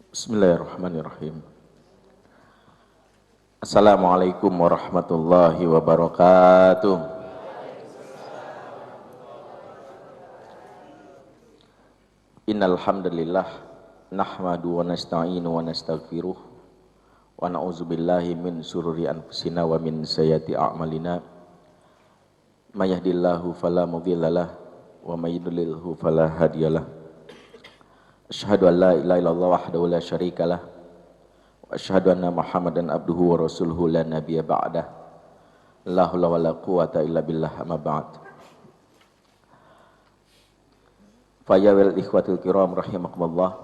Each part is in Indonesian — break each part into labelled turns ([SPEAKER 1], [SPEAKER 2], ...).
[SPEAKER 1] Bismillahirrahmanirrahim. Assalamualaikum warahmatullahi wabarakatuh. Innal hamdalillah nahmadu wa nasta'inu wa nastaghfiruh wa na'udzubillahi min syururi anfusina wa min sayyiati a'malina. May yahdihillahu fala mudhillalah wa may yudlilhu fala hadiyalah. Asyhadu an la ilaha illallah wahdahu la syarikalah wa asyhadu anna Muhammadan abduhu wa rasuluhu la nabiyya ba'dah. La haula wala quwata illa billah, amma ba'd. Fayawil ikhwatul kiram rahimakumullah.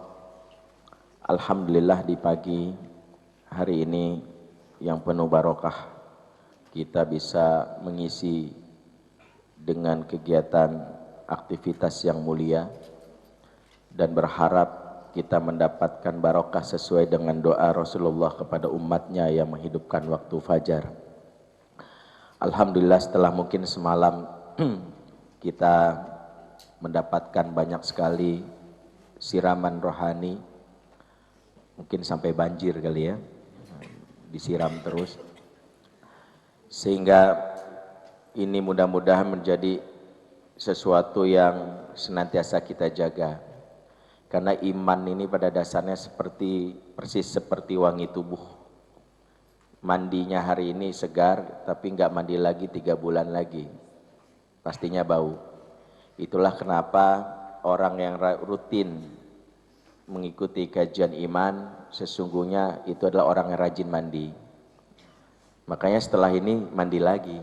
[SPEAKER 1] Alhamdulillah di pagi hari ini yang penuh barokah kita bisa mengisi dengan kegiatan aktivitas yang mulia dan berharap kita mendapatkan barokah sesuai dengan doa Rasulullah kepada umatnya yang menghidupkan waktu fajar. Alhamdulillah setelah mungkin semalam kita mendapatkan banyak sekali siraman rohani, mungkin sampai banjir kali ya, disiram terus, sehingga ini mudah-mudahan menjadi sesuatu yang senantiasa kita jaga, karena iman ini pada dasarnya persis seperti wangi tubuh. Mandinya hari ini segar, tapi nggak mandi lagi 3 bulan lagi, pastinya bau. Itulah kenapa orang yang rutin mengikuti kajian iman sesungguhnya itu adalah orang yang rajin mandi. Makanya setelah ini mandi lagi,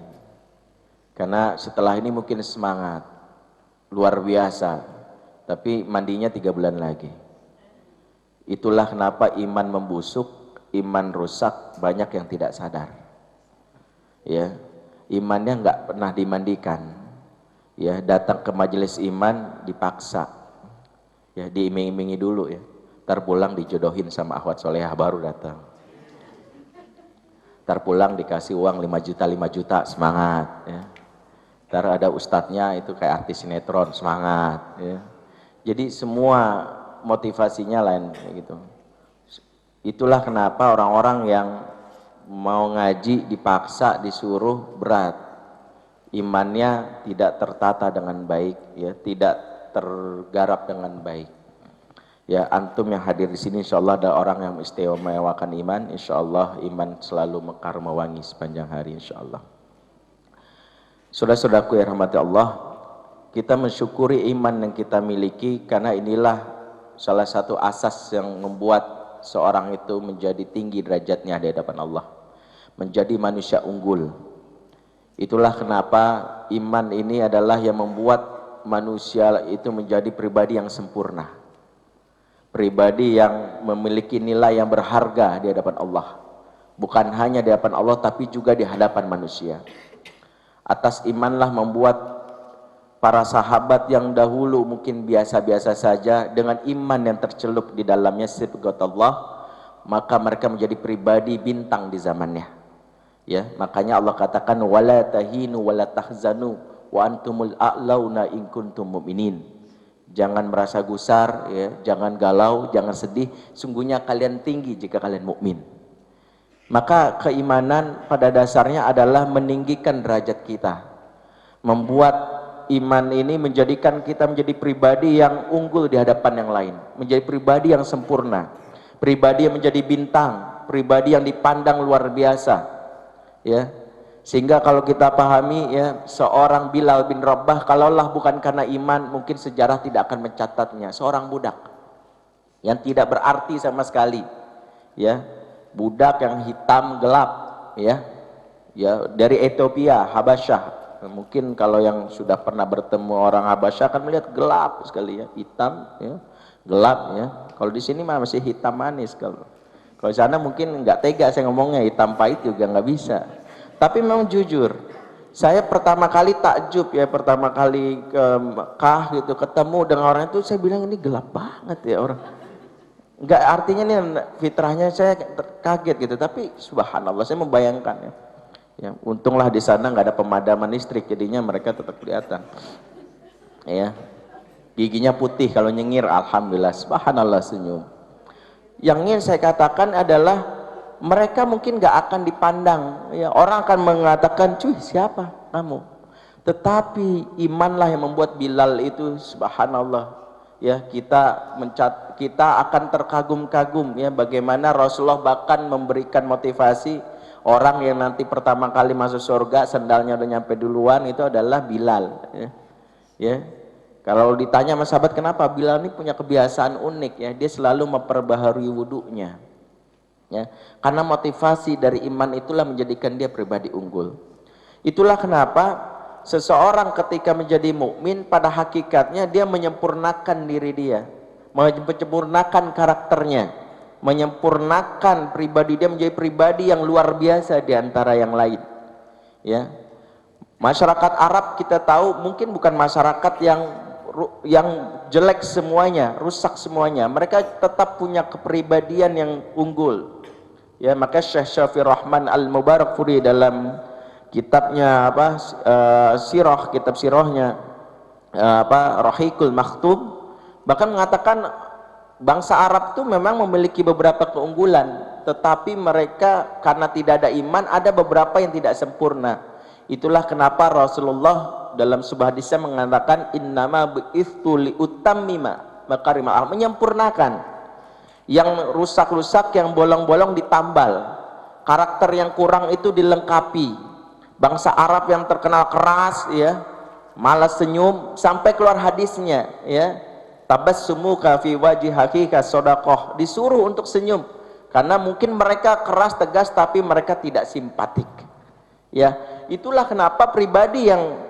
[SPEAKER 1] karena setelah ini mungkin semangat luar biasa, tapi mandinya 3 bulan lagi. Itulah kenapa iman membusuk, iman rusak, banyak yang tidak sadar. Ya, imannya nggak pernah dimandikan. Ya, datang ke majelis iman dipaksa, ya diiming-imingi dulu ya, ntar pulang dijodohin sama akhwat solehah baru datang, ntar pulang dikasih uang 5 juta semangat ya, ntar ada ustadznya itu kayak artis sinetron semangat ya. Jadi semua motivasinya lain gitu. Itulah kenapa orang-orang yang mau ngaji dipaksa, disuruh, berat. Imannya tidak tertata dengan baik, ya, tidak tergarap dengan baik. Ya, antum yang hadir di sini insyaallah ada orang yang istimewakan iman, insyaallah iman selalu mekar mewangi sepanjang hari insyaallah. Saudara-saudaraku yang rahmati Allah, kita mensyukuri iman yang kita miliki karena inilah salah satu asas yang membuat seorang itu menjadi tinggi derajatnya di hadapan Allah, menjadi manusia unggul. Itulah kenapa iman ini adalah yang membuat manusia itu menjadi pribadi yang sempurna, pribadi yang memiliki nilai yang berharga di hadapan Allah, bukan hanya di hadapan Allah tapi juga di hadapan manusia. Atas imanlah membuat para sahabat yang dahulu mungkin biasa-biasa saja, dengan iman yang tercelup di dalamnya sifat Allah, maka mereka menjadi pribadi bintang di zamannya. Ya, makanya Allah katakan wala tahinu wala tahzanu wa antumul a'launa in kuntum mu'minin. Jangan merasa gusar ya, jangan galau, jangan sedih, sungguhnya kalian tinggi jika kalian mukmin. Maka keimanan pada dasarnya adalah meninggikan derajat kita, membuat iman ini menjadikan kita menjadi pribadi yang unggul di hadapan yang lain, menjadi pribadi yang sempurna, pribadi yang menjadi bintang, pribadi yang dipandang luar biasa. Ya, sehingga kalau kita pahami ya, seorang Bilal bin Rabah kalaulah bukan karena iman mungkin sejarah tidak akan mencatatnya, seorang budak yang tidak berarti sama sekali ya, budak yang hitam gelap ya, ya dari Ethiopia, Habasyah. Mungkin kalau yang sudah pernah bertemu orang Habasyah akan melihat gelap sekali ya, hitam ya, gelap ya. Kalau di sini masih hitam manis. Kalau di sana mungkin nggak tega saya ngomongnya, hitam pahit juga nggak bisa. Tapi memang jujur, saya pertama kali takjub ya, pertama kali ke Mekah gitu, ketemu dengan orang itu, saya bilang ini gelap banget ya orang. Nggak, artinya nih fitrahnya saya kaget gitu, tapi subhanallah saya membayangkan ya. Ya, untunglah di sana nggak ada pemadaman listrik, jadinya mereka tetap kelihatan. Ya, giginya putih kalau nyengir, alhamdulillah, subhanallah senyum. Yang ingin saya katakan adalah mereka mungkin gak akan dipandang, ya, orang akan mengatakan, cuy siapa kamu? Tetapi imanlah yang membuat Bilal itu subhanallah, ya, kita akan terkagum-kagum, ya, bagaimana Rasulullah bahkan memberikan motivasi orang yang nanti pertama kali masuk surga sendalnya udah nyampe duluan itu adalah Bilal, ya. Ya, kalau ditanya sama sahabat kenapa, Bilal ini punya kebiasaan unik, ya, dia selalu memperbaharui wudunya, ya, karena motivasi dari iman itulah menjadikan dia pribadi unggul. Itulah kenapa seseorang ketika menjadi mukmin pada hakikatnya dia menyempurnakan diri dia, menyempurnakan karakternya, menyempurnakan pribadi dia menjadi pribadi yang luar biasa di antara yang lain, ya. Masyarakat Arab kita tahu mungkin bukan masyarakat yang jelek semuanya, rusak semuanya. Mereka tetap punya kepribadian yang unggul. Ya, maka Syekh Syafi'i Rahman Al-Mubarakfuri dalam kitabnya sirah, kitab sirahnya Rahiqul Maktum bahkan mengatakan bangsa Arab itu memang memiliki beberapa keunggulan, tetapi mereka karena tidak ada iman ada beberapa yang tidak sempurna. Itulah kenapa Rasulullah dalam sebuah hadisnya mengatakan innama bu'itsu liutammima makarimal, menyempurnakan. Yang rusak-rusak, yang bolong-bolong ditambal, karakter yang kurang itu dilengkapi. Bangsa Arab yang terkenal keras, ya, malas senyum, sampai keluar hadisnya, ya, tabassumuka fi wajhika shadaqah, disuruh untuk senyum karena mungkin mereka keras tegas tapi mereka tidak simpatik, ya. Itulah kenapa pribadi yang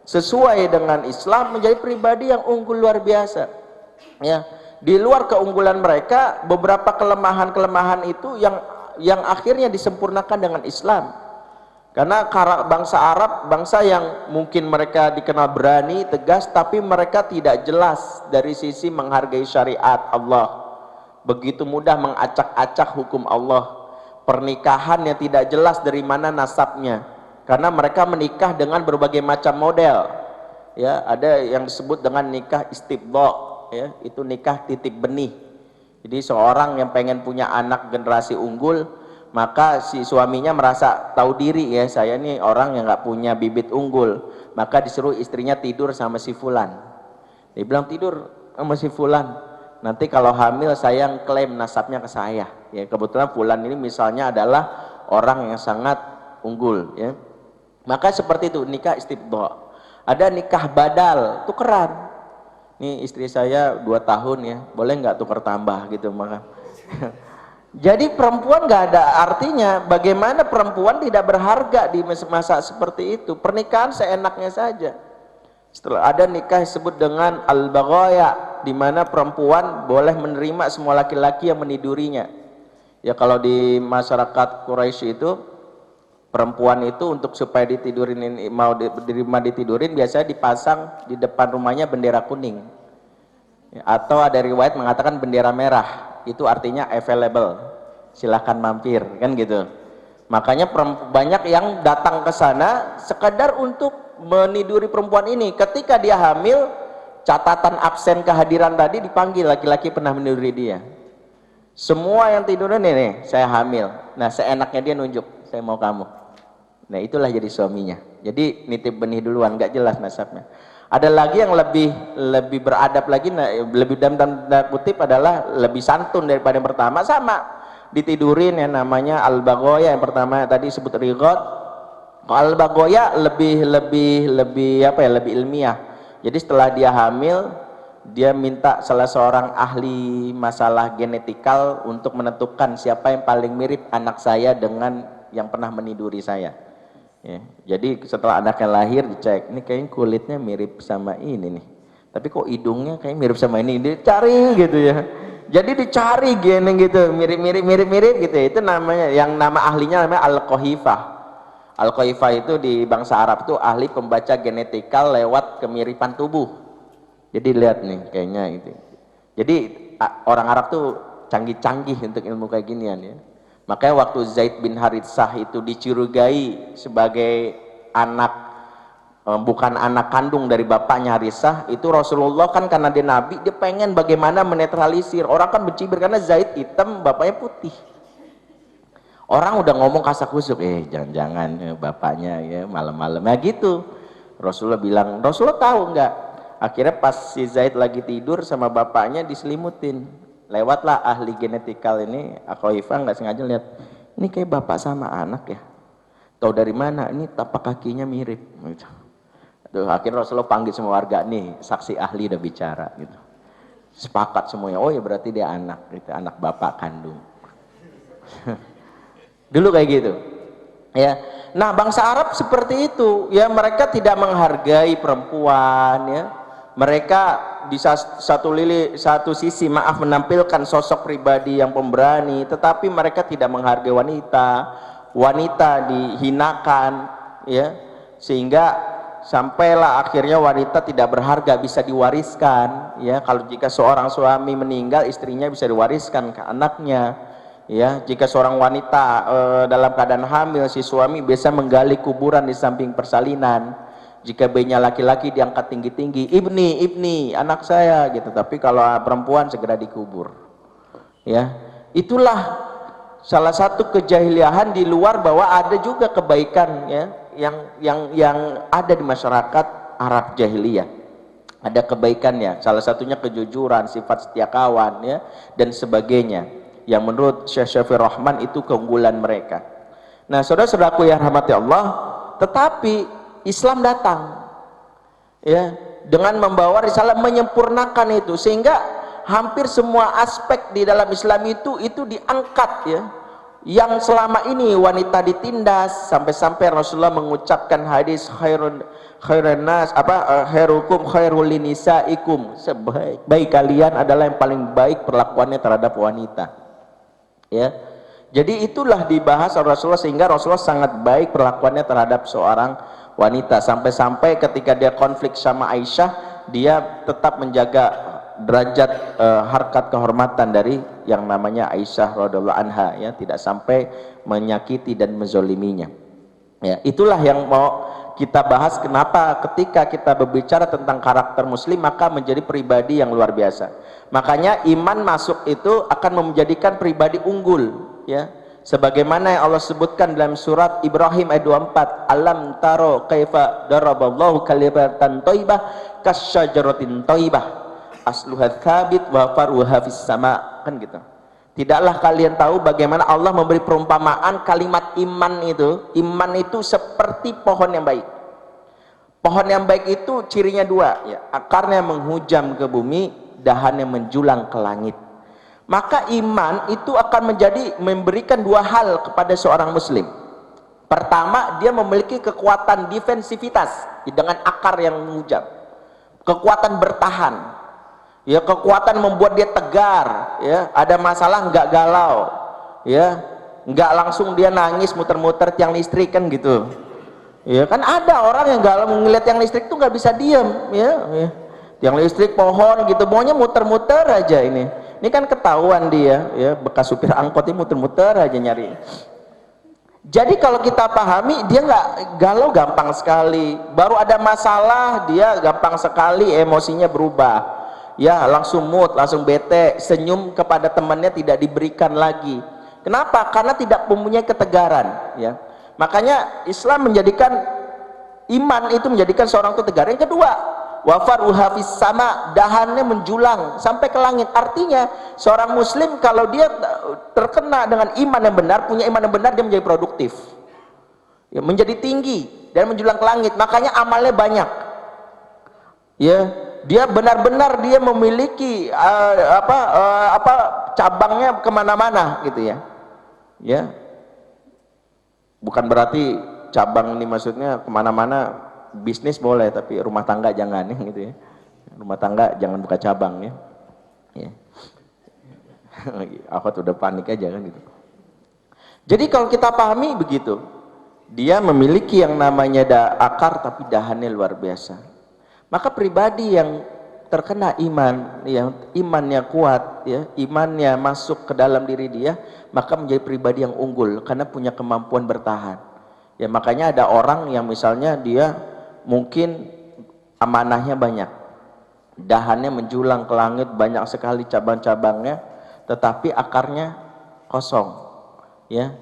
[SPEAKER 1] sesuai dengan Islam menjadi pribadi yang unggul luar biasa, ya. Di luar keunggulan mereka beberapa kelemahan-kelemahan itu yang akhirnya disempurnakan dengan Islam. Karena bangsa Arab, bangsa yang mungkin mereka dikenal berani, tegas, tapi mereka tidak jelas dari sisi menghargai syariat Allah, begitu mudah mengacak-acak hukum Allah, pernikahan yang tidak jelas dari mana nasabnya, karena mereka menikah dengan berbagai macam model, ya. Ada yang disebut dengan nikah istibdha, ya, itu nikah titip benih. Jadi seorang yang pengen punya anak generasi unggul, maka si suaminya merasa tahu diri, ya, saya ini orang yang nggak punya bibit unggul, maka disuruh istrinya tidur sama si fulan. Dia bilang tidur sama si fulan, nanti kalau hamil saya yang klaim nasabnya ke saya, ya. Kebetulan fulan ini misalnya adalah orang yang sangat unggul, ya. Maka seperti itu nikah istibdha. Ada nikah badal, tukeran. Nih istri saya 2 tahun, ya, boleh nggak tukar tambah gitu, maka jadi perempuan nggak ada artinya. Bagaimana perempuan tidak berharga di masa seperti itu? Pernikahan seenaknya saja. Setelah ada nikah disebut dengan al-baghaya, di mana perempuan boleh menerima semua laki-laki yang menidurinya. Ya, kalau di masyarakat Quraisy itu perempuan itu untuk supaya ditidurin, mau diterima ditidurin, biasanya dipasang di depan rumahnya bendera kuning, ya, atau ada riwayat mengatakan bendera merah, itu artinya available, silahkan mampir, kan gitu. Makanya banyak yang datang ke sana sekadar untuk meniduri perempuan ini. Ketika dia hamil, catatan absen kehadiran tadi dipanggil, laki-laki pernah meniduri dia. Semua yang tiduran ini, saya hamil. Nah, seenaknya dia nunjuk, saya mau kamu. Nah, itulah jadi suaminya. Jadi nitip benih duluan, nggak jelas nasabnya. Ada lagi yang lebih beradab lagi, lebih dalam tanda kutip adalah lebih santun daripada yang pertama, sama ditidurin, yang namanya al-baghaya. Yang pertama tadi sebut righat. Al-baghaya lebih ilmiah. Jadi setelah dia hamil, dia minta salah seorang ahli masalah genetikal untuk menentukan siapa yang paling mirip anak saya dengan yang pernah meniduri saya. Ya, jadi setelah anaknya lahir dicek, ini kayaknya kulitnya mirip sama ini nih, tapi kok hidungnya kayak mirip sama ini, dicari gitu, ya. Jadi dicari gene gitu, mirip gitu, ya. Itu namanya, yang nama ahlinya namanya al-Qahifah. Al-Qahifah itu di bangsa Arab itu ahli pembaca genetikal lewat kemiripan tubuh. Jadi lihat nih kayaknya itu. Jadi orang Arab tuh canggih-canggih untuk ilmu kayak ginian, ya. Makanya waktu Zaid bin Haritsah itu dicurigai sebagai anak bukan anak kandung dari bapaknya Harisah, itu Rasulullah kan karena dia nabi, dia pengen bagaimana menetralisir. Orang kan mencibir karena Zaid hitam, bapaknya putih. Orang udah ngomong kasak kusuk, jangan-jangan bapaknya ya malam-malam. Nah gitu. Rasulullah bilang, Rasulullah tahu enggak? Akhirnya pas si Zaid lagi tidur sama bapaknya diselimutin. Lewatlah ahli genetikal ini, Akhoifah nggak sengaja lihat, ini kayak bapak sama anak ya. Tahu dari mana? Ini tapak kakinya mirip. Aduh, akhirnya Rasulullah panggil semua warga, nih saksi ahli udah bicara gitu. Sepakat semuanya, oh ya berarti dia anak, gitu, anak bapak kandung. Dulu kayak gitu. Ya. Nah, bangsa Arab seperti itu, ya, mereka tidak menghargai perempuan, ya. Mereka di satu sisi maaf menampilkan sosok pribadi yang pemberani, tetapi mereka tidak menghargai wanita. Wanita dihinakan, ya. Sehingga sampailah akhirnya wanita tidak berharga, bisa diwariskan, ya. Kalau jika seorang suami meninggal, istrinya bisa diwariskan ke anaknya, ya. Jika seorang wanita dalam keadaan hamil, si suami bisa menggali kuburan di samping persalinan. Jika bayinya laki-laki diangkat tinggi-tinggi, ibni, anak saya gitu. Tapi kalau perempuan segera dikubur, ya. Itulah salah satu kejahiliahan, di luar bahwa ada juga kebaikan, ya, yang ada di masyarakat Arab jahiliyah. Ada kebaikannya, salah satunya kejujuran, sifat setia kawan, ya, dan sebagainya, yang menurut Syekh Syafiur Rahman itu keunggulan mereka. Nah, saudara-saudaraku yang rahmati Allah, tetapi Islam datang, ya, dengan membawa risalah menyempurnakan itu, sehingga hampir semua aspek di dalam Islam itu diangkat, ya. Yang selama ini wanita ditindas, sampai-sampai Rasulullah mengucapkan hadis khairukum khairul linisaikum, sebaik kalian adalah yang paling baik perlakuannya terhadap wanita, ya. Jadi itulah dibahas Rasulullah, sehingga Rasulullah sangat baik perlakuannya terhadap seorang wanita, sampai-sampai ketika dia konflik sama Aisyah, dia tetap menjaga derajat harkat kehormatan dari yang namanya Aisyah radhiyallahu anha, ya, tidak sampai menyakiti dan menzoliminya, ya. Itulah yang mau kita bahas, kenapa ketika kita berbicara tentang karakter muslim maka menjadi pribadi yang luar biasa. Makanya iman masuk itu akan menjadikan pribadi unggul, ya. Sebagaimana yang Allah sebutkan dalam surat Ibrahim ayat 24, alam taro kaifa daraballahu kalimatan thayyibah kasyajaratin thayyibah asluha tsabit wa faruha fis sama, kan gitu. Tidaklah kalian tahu bagaimana Allah memberi perumpamaan kalimat iman itu seperti pohon yang baik. Pohon yang baik itu cirinya dua, ya, akarnya menghujam ke bumi, dahannya menjulang ke langit. Maka iman itu akan memberikan dua hal kepada seorang muslim. Pertama, dia memiliki kekuatan defensivitas dengan akar yang menghujam, kekuatan bertahan, ya, kekuatan membuat dia tegar, ya, ada masalah nggak galau, ya, nggak langsung dia nangis muter-muter tiang listrik, kan gitu, ya. Kan ada orang yang galau ngeliat tiang listrik tuh nggak bisa diem, ya, ya. Tiang listrik, pohon gitu, maunya muter-muter aja. Ini kan ketahuan dia, ya, bekas supir angkot ini muter-muter aja nyari. Jadi kalau kita pahami, dia nggak galau gampang sekali, baru ada masalah dia gampang sekali emosinya berubah, ya, langsung mood, langsung bete, senyum kepada temannya tidak diberikan lagi. Kenapa? Karena tidak mempunyai ketegaran, ya. Makanya Islam menjadikan iman itu menjadikan seorang itu tegar. Yang kedua, wafaruha fis sama, dahannya menjulang sampai ke langit. Artinya seorang muslim kalau dia terkena dengan iman yang benar, punya iman yang benar, dia menjadi produktif, ya, menjadi tinggi dan menjulang ke langit. Makanya amalnya banyak, ya. Dia benar-benar dia memiliki cabangnya kemana-mana, gitu, ya, ya. Bukan berarti cabang ini maksudnya kemana-mana, bisnis boleh tapi rumah tangga jangan, ya, gitu, ya. Rumah tangga jangan buka cabang, ya, ya. Aku udah panik aja, kan gitu. Jadi kalau kita pahami begitu, dia memiliki yang namanya akar tapi dahannya luar biasa. Maka pribadi yang terkena iman, yang imannya kuat, ya, imannya masuk ke dalam diri dia, maka menjadi pribadi yang unggul karena punya kemampuan bertahan, ya. Makanya ada orang yang misalnya dia mungkin amanahnya banyak, dahannya menjulang ke langit, banyak sekali cabang-cabangnya, tetapi akarnya kosong, ya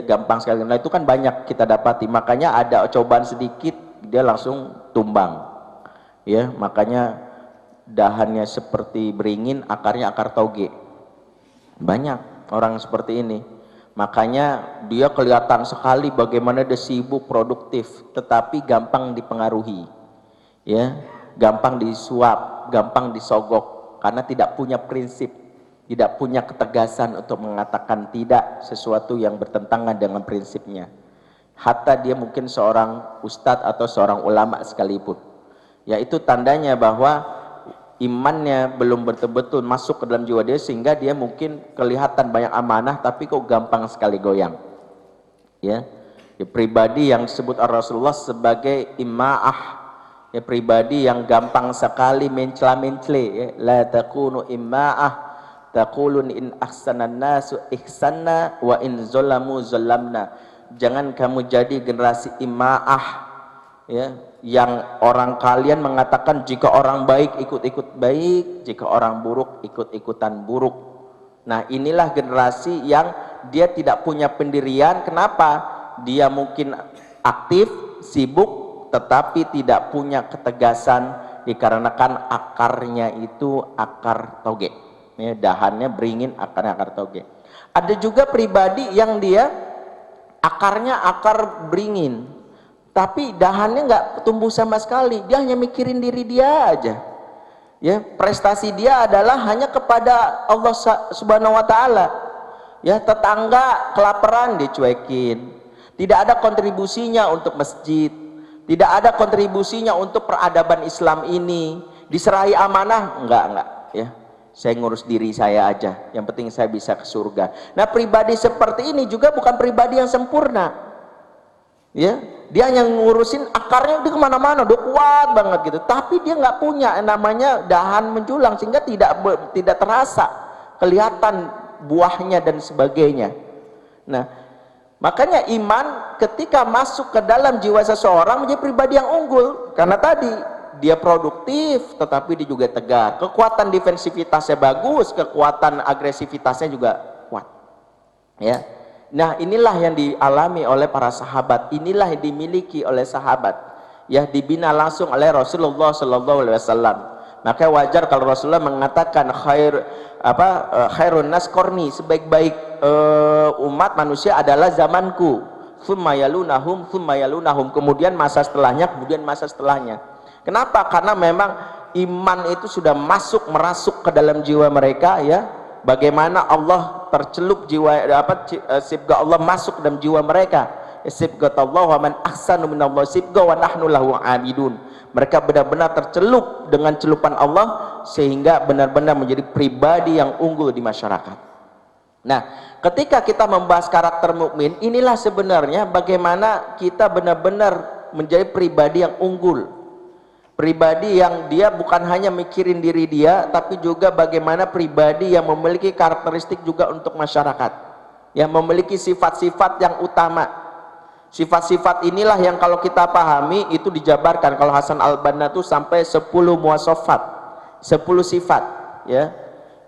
[SPEAKER 1] gampang sekali. Nah itu kan banyak kita dapati, makanya ada cobaan sedikit dia langsung tumbang, ya makanya dahannya seperti beringin, akarnya akar toge. Banyak orang seperti ini, makanya dia kelihatan sekali bagaimana dia sibuk produktif, tetapi gampang dipengaruhi, ya gampang disuap, gampang disogok, karena tidak punya prinsip, tidak punya ketegasan untuk mengatakan tidak sesuatu yang bertentangan dengan prinsipnya. Hatta dia mungkin seorang ustadz atau seorang ulama sekalipun, ya itu tandanya bahwa imannya belum betul-betul masuk ke dalam jiwa dia, sehingga dia mungkin kelihatan banyak amanah tapi kok gampang sekali goyang, ya pribadi yang disebut Rasulullah sebagai ima'ah, ya pribadi yang gampang sekali mencela-mencela, ya la takunu ima'ah taqulun in ahsanan nasu ihsanna wa in zalamu zalamna. Jangan kamu jadi generasi ima'ah, ya yang orang kalian mengatakan jika orang baik ikut-ikut baik, jika orang buruk ikut-ikutan buruk. Nah inilah generasi yang dia tidak punya pendirian. Kenapa? Dia mungkin aktif, sibuk, tetapi tidak punya ketegasan, dikarenakan akarnya itu akar toge, ya, dahannya beringin, akarnya akar toge. Ada juga pribadi yang dia akarnya akar beringin, tapi dahannya nggak tumbuh sama sekali, dia hanya mikirin diri dia aja, ya prestasi dia adalah hanya kepada Allah Subhanahu Wa Taala, ya tetangga kelaparan dicuekin, tidak ada kontribusinya untuk masjid, tidak ada kontribusinya untuk peradaban Islam ini, diserahi amanah enggak, ya saya ngurus diri saya aja, yang penting saya bisa ke surga. Nah pribadi seperti ini juga bukan pribadi yang sempurna, ya dia hanya ngurusin akarnya, dia kemana-mana, dia kuat banget gitu, tapi dia nggak punya namanya dahan menjulang, sehingga tidak terasa kelihatan buahnya dan sebagainya. Nah makanya iman ketika masuk ke dalam jiwa seseorang menjadi pribadi yang unggul, karena tadi dia produktif tetapi dia juga tegar, kekuatan defensivitasnya bagus, kekuatan agresivitasnya juga kuat, ya. Nah inilah yang dialami oleh para sahabat, inilah yang dimiliki oleh sahabat, ya dibina langsung oleh Rasulullah Sallallahu Alaihi Wasallam. Maka wajar kalau Rasulullah mengatakan khairun nas qarni, sebaik-baik umat manusia adalah zamanku, tsumma yalunahum, kemudian masa setelahnya, kemudian masa setelahnya. Kenapa? Karena memang iman itu sudah merasuk ke dalam jiwa mereka, ya. Bagaimana Allah tercelup jiwa, sibgah Allah masuk ke dalam jiwa mereka. Sibghatullah wa man ahsanu minallahi sibgha wa nahnu lahu abidun. Mereka benar-benar tercelup dengan celupan Allah, sehingga benar-benar menjadi pribadi yang unggul di masyarakat. Nah, ketika kita membahas karakter mukmin, inilah sebenarnya bagaimana kita benar-benar menjadi pribadi yang unggul. Pribadi yang dia bukan hanya mikirin diri dia, tapi juga bagaimana pribadi yang memiliki karakteristik juga untuk masyarakat, yang memiliki sifat-sifat yang utama. Sifat-sifat inilah yang kalau kita pahami itu dijabarkan, kalau Hasan al-Banna itu sampai 10 muwasafat, 10 sifat, ya.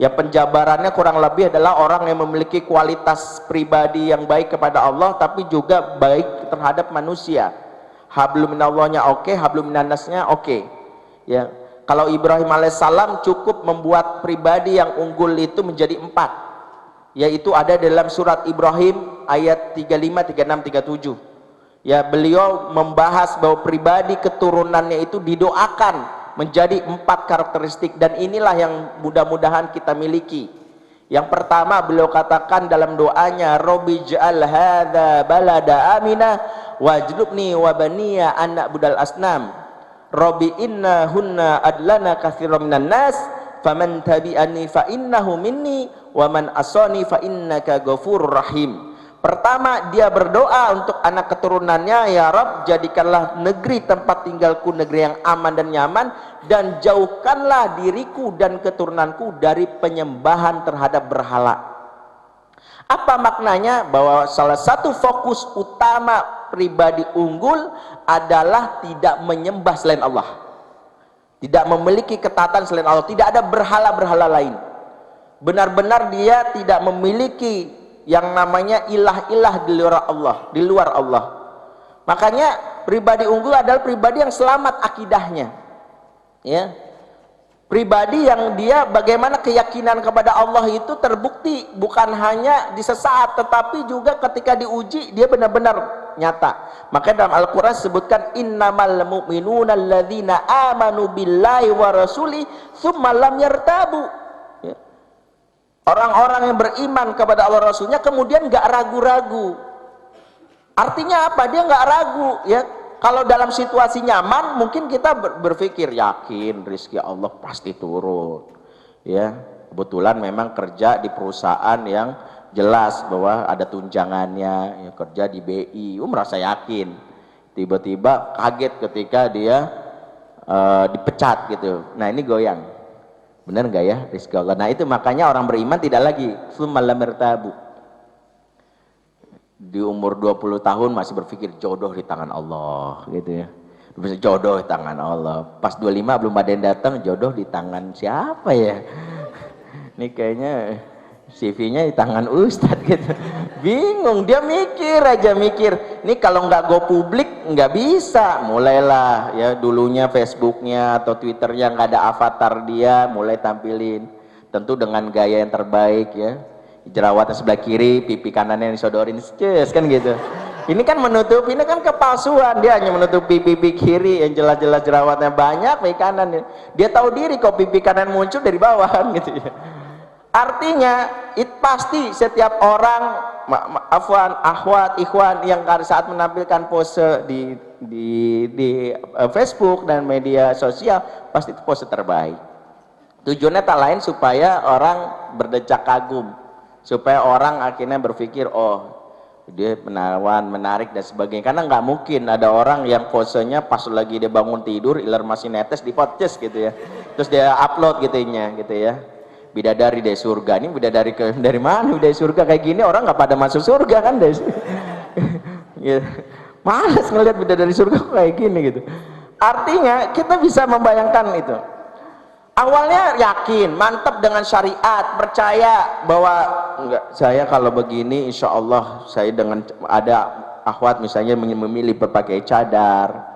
[SPEAKER 1] Ya penjabarannya kurang lebih adalah orang yang memiliki kualitas pribadi yang baik kepada Allah, tapi juga baik terhadap manusia. Hablum minallahnya oke, hablum minannasnya oke, ya. Kalau Ibrahim alaihissalam cukup membuat pribadi yang unggul itu menjadi 4, yaitu ada dalam surat Ibrahim ayat 35, 36, 37, ya. Beliau membahas bahwa pribadi keturunannya itu didoakan menjadi 4 karakteristik, dan inilah yang mudah-mudahan kita miliki. Yang pertama beliau katakan dalam doanya, Robbi ja'al hadza balada amina wajnubni wa baniya an na'budal asnam. Robbi inna hunna adlana katsiran minan nas faman tabi'ani fa innahu minni wa man asani fa innaka ghafurur rahim. Pertama dia berdoa untuk anak keturunannya, ya Rabb jadikanlah negeri tempat tinggalku negeri yang aman dan nyaman, dan jauhkanlah diriku dan keturunanku dari penyembahan terhadap berhala. Apa maknanya? Bahwa salah satu fokus utama pribadi unggul adalah tidak menyembah selain Allah, tidak memiliki ketaatan selain Allah, tidak ada berhala-berhala lain. Benar-benar dia tidak memiliki yang namanya ilah-ilah di luar Allah. Makanya pribadi unggul adalah pribadi yang selamat akidahnya, ya. Pribadi yang dia bagaimana keyakinan kepada Allah itu terbukti bukan hanya di sesaat, tetapi juga ketika diuji dia benar-benar nyata. Makanya dalam Al-Quran disebutkan innamal mu'minuna alladzina amanu billahi wa rasuli tsumma lam yartabu. Ya. Orang-orang yang beriman kepada Allah Rasulnya kemudian gak ragu-ragu. Artinya apa? Dia gak ragu, ya. Kalau dalam situasi nyaman mungkin kita berpikir yakin rezeki Allah pasti turun, ya. Kebetulan memang kerja di perusahaan yang jelas bahwa ada tunjangannya, ya, kerja di BI, merasa yakin. Tiba-tiba kaget ketika dia dipecat gitu. Nah ini goyang, benar nggak ya rezeki Allah? Nah itu makanya orang beriman tidak lagi summalam mertabu. Di umur 20 tahun masih berpikir jodoh di tangan Allah gitu ya. Bisa jodoh di tangan Allah. Pas 25 belum ada yang datang, jodoh di tangan siapa ya? Ini kayaknya CV-nya di tangan Ustadz gitu. Bingung, dia mikir aja mikir. Ini kalau nggak go publik nggak bisa. Mulailah ya dulunya Facebooknya atau Twitternya nggak ada avatar dia, mulai tampilin. Tentu dengan gaya yang terbaik ya. Jerawatnya sebelah kiri, pipi kanannya disodorin, cus kan gitu. Ini kan menutupi, ini kan kepalsuan. Dia hanya menutupi pipi kiri yang jelas-jelas jerawatnya banyak, pipi kanan. Dia tahu diri kok pipi kanan muncul dari bawah kan gitu ya. Artinya, pasti setiap orang, afwan, akhwat, ikhwan yang saat menampilkan pose di Facebook dan media sosial, pasti itu pose terbaik. Tujuannya tak lain supaya orang berdecak kagum. Supaya orang akhirnya berpikir oh dia menawan, menarik dan sebagainya. Karena nggak mungkin ada orang yang posenya pas lagi dia bangun tidur iler masih netes di podcast gitu ya, terus dia upload gitunya gitu ya, bidadari dari surga. Ini bidadari dari mana? Bidadari surga kayak gini orang nggak pada masuk surga kan deh. Ya, males ngelihat bidadari surga kayak gini gitu. Artinya kita bisa membayangkan itu. Awalnya yakin, mantap dengan syariat, percaya bahwa enggak, saya kalau begini insya Allah saya dengan ada akhwat misalnya memilih berpakai cadar,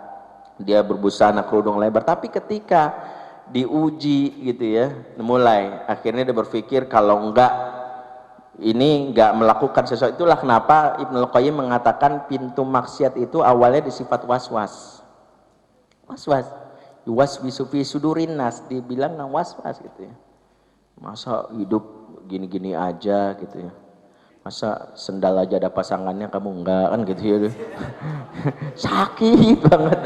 [SPEAKER 1] dia berbusana kerudung lebar, tapi ketika diuji gitu ya, mulai akhirnya dia berpikir kalau enggak ini enggak melakukan sesuatu. Itulah kenapa Ibnu Qayyim mengatakan pintu maksiat itu awalnya disifat was-was. Was-was. Waswisu fi sudurin nas, dibilang nang was-was gitu ya. Masa hidup gini-gini aja gitu ya. Masa sendal aja ada pasangannya kamu enggak kan gitu ya. Sakit banget.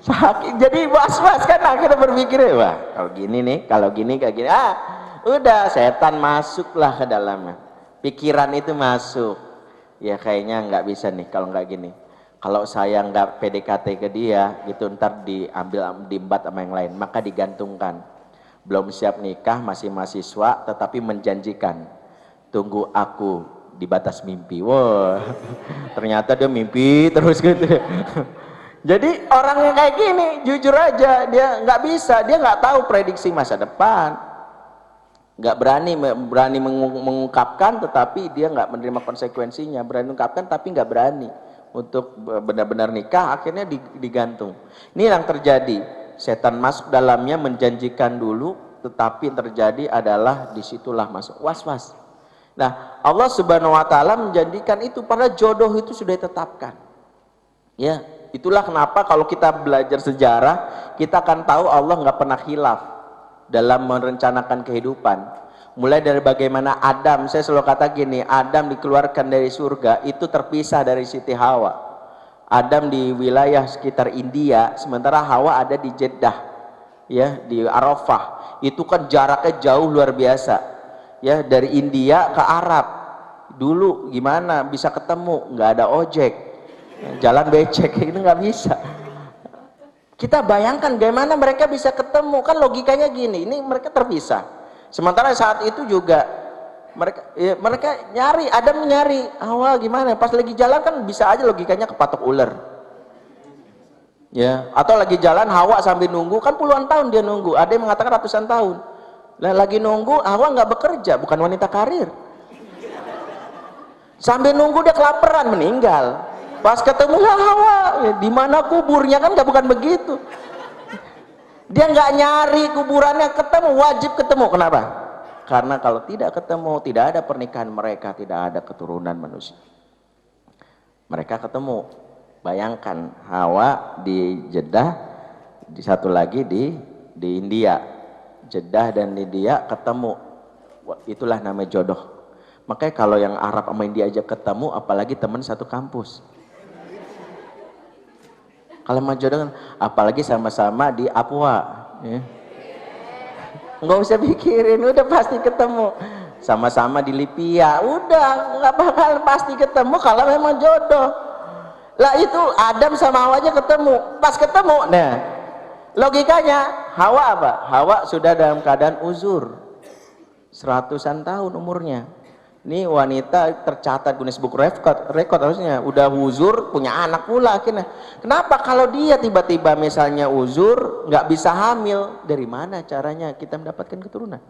[SPEAKER 1] Sakit, jadi was-was kan akhirnya berpikir wah kalau gini nih, kalau gini kayak gini, udah setan masuklah ke dalamnya. Pikiran itu masuk. Ya kayaknya nggak bisa nih kalau nggak gini. Kalau saya nggak PDKT ke dia gitu ntar diambil diembat sama yang lain, maka digantungkan. Belum siap nikah, masih mahasiswa tetapi menjanjikan tunggu aku di batas mimpi. Wow, ternyata dia mimpi terus gitu. Jadi orang yang kayak gini jujur aja dia nggak bisa, dia nggak tahu prediksi masa depan, nggak berani mengungkapkan, tetapi dia nggak menerima konsekuensinya. Berani mengungkapkan tapi nggak berani untuk benar-benar nikah, akhirnya digantung. Ini yang terjadi, setan masuk dalamnya menjanjikan dulu, tetapi yang terjadi adalah disitulah masuk was-was. Nah Allah subhanahu wa ta'ala menjanjikan itu, pada jodoh itu sudah ditetapkan ya. Itulah kenapa kalau kita belajar sejarah kita akan tahu Allah nggak pernah khilaf dalam merencanakan kehidupan. Mulai dari bagaimana Adam, saya selalu kata gini, Adam dikeluarkan dari surga itu terpisah dari Siti Hawa. Adam di wilayah sekitar India, sementara Hawa ada di Jeddah, ya di Arafah. Itu kan jaraknya jauh luar biasa, ya dari India ke Arab. Dulu gimana bisa ketemu? Nggak ada ojek, jalan becek itu nggak bisa. Kita bayangkan bagaimana mereka bisa ketemu, kan logikanya gini, ini mereka terpisah. Sementara saat itu juga Mereka nyari, Adam nyari Hawa gimana? Pas lagi jalan kan bisa aja logikanya kepatok ular. Ya, atau lagi jalan Hawa sambil nunggu, kan puluhan tahun dia nunggu. Ada yang mengatakan ratusan tahun. Lah lagi nunggu, Hawa nggak bekerja, bukan wanita karir. Sambil nunggu dia kelaparan, meninggal. Pas ketemu Hawa, ya, di mana kuburnya, kan nggak, bukan begitu. Dia nggak nyari kuburannya, ketemu, wajib ketemu. Kenapa? Karena kalau tidak ketemu, tidak ada pernikahan mereka, tidak ada keturunan manusia. Mereka ketemu. Bayangkan Hawa di Jeddah, di satu lagi di India. Jeddah dan India ketemu. Itulah namanya jodoh. Makanya kalau yang Arab sama India aja ketemu, apalagi teman satu kampus. Kalau mau jodoh, apalagi sama-sama di Papua, ya. Nggak usah pikirin, udah pasti ketemu. Sama-sama di Libya, udah nggak bakal pasti ketemu kalau memang jodoh. Lah itu Adam sama Hawa aja ketemu, pas ketemu, nah logikanya Hawa apa? Hawa sudah dalam keadaan uzur, 100-an tahun umurnya. Ini wanita tercatat Guinness Book Record harusnya udah uzur, punya anak pula akhirnya. Kenapa kalau dia tiba-tiba misalnya uzur nggak bisa hamil, dari mana caranya kita mendapatkan keturunan?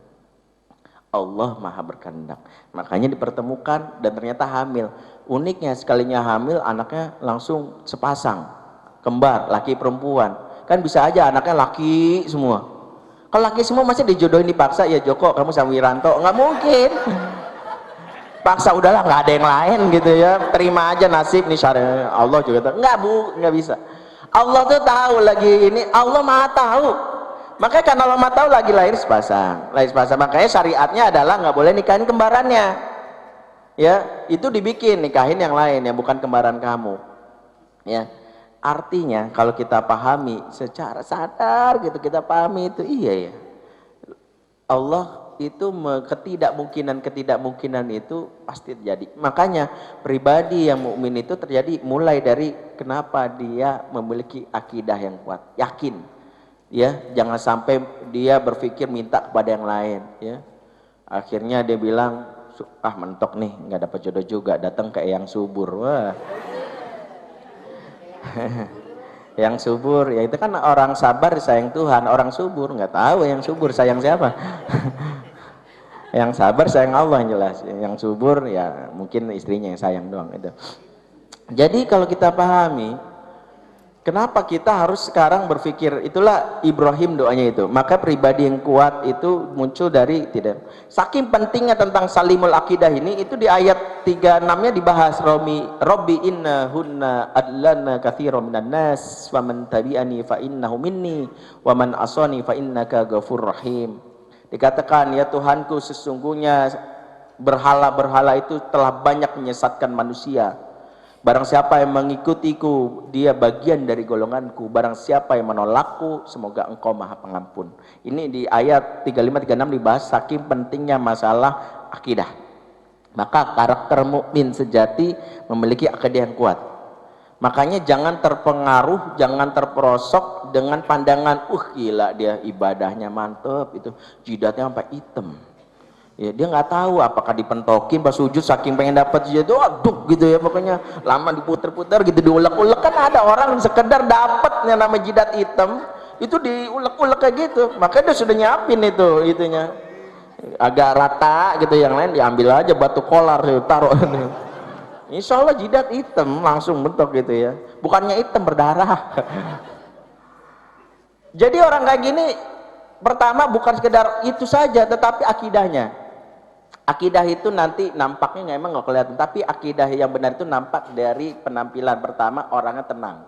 [SPEAKER 1] Allah maha berkehendak, makanya dipertemukan dan ternyata hamil. Uniknya sekalinya hamil anaknya langsung sepasang, kembar, laki perempuan. Kan bisa aja anaknya laki semua. Kalau laki semua masih dijodohin dipaksa, ya Joko kamu sama Wiranto, nggak mungkin. Paksa udahlah, nggak ada yang lain gitu ya, terima aja nasib nih, syariat Allah juga tahu. Nggak bisa. Allah tuh tahu lagi ini, Allah maha tahu. Makanya karena Allah maha tahu lagi lahir sepasang, makanya syariatnya adalah nggak boleh nikahin kembarannya, ya itu dibikin nikahin yang lain yang bukan kembaran kamu, ya. Artinya kalau kita pahami secara sadar gitu, kita pahami itu, iya ya, Allah itu ketidakmungkinan itu pasti terjadi. Makanya pribadi yang mukmin itu terjadi mulai dari kenapa dia memiliki akidah yang kuat, yakin, ya, jangan sampai dia berpikir minta kepada yang lain, ya. Akhirnya dia bilang, mentok nih, nggak dapat jodoh juga, datang ke yang subur. Wah. Yang subur, ya itu kan orang sabar sayang Tuhan, orang subur nggak tahu yang subur sayang siapa. Yang sabar sayang Allah yang jelas, yang subur ya mungkin istrinya yang sayang doang itu. Jadi kalau kita pahami kenapa kita harus sekarang berpikir, itulah Ibrahim doanya itu. Maka pribadi yang kuat itu muncul dari tidak. Saking pentingnya tentang salimul akidah ini, itu di ayat 36-nya dibahas, Robbi inna hunna adlana katsiran minan nas wa man tabi'ani fa innahu minni wa man asani fa innaka ghafurur rahim. Dikatakan, ya Tuhanku, sesungguhnya berhala-berhala itu telah banyak menyesatkan manusia. Barang siapa yang mengikutiku, dia bagian dari golonganku. Barang siapa yang menolakku, semoga engkau maha pengampun. Ini di ayat 35-36 dibahas saking pentingnya masalah akidah. Maka karakter mukmin sejati memiliki akidah yang kuat. Makanya jangan terpengaruh, jangan terperosok dengan pandangan, gila dia ibadahnya mantep, itu jidatnya sampai hitam. Ya, dia nggak tahu apakah dipentokin pas sujud saking pengen dapat jidat itu, aduh gitu ya, pokoknya lama diputer-puter gitu, diulek-ulek. Kan ada orang sekedar dapat yang nama jidat hitam itu diulek-ulek kayak gitu, makanya dia sudah nyiapin itu itunya agak rata gitu, yang lain diambil aja batu kolar taruh. Insya Allah jidat hitam langsung bentuk gitu ya, bukannya hitam berdarah. Jadi orang kayak gini pertama bukan sekedar itu saja, tetapi akidahnya. Akidah itu nanti nampaknya emang nggak kelihatan, tapi akidah yang benar itu nampak dari penampilan. Pertama, orangnya tenang,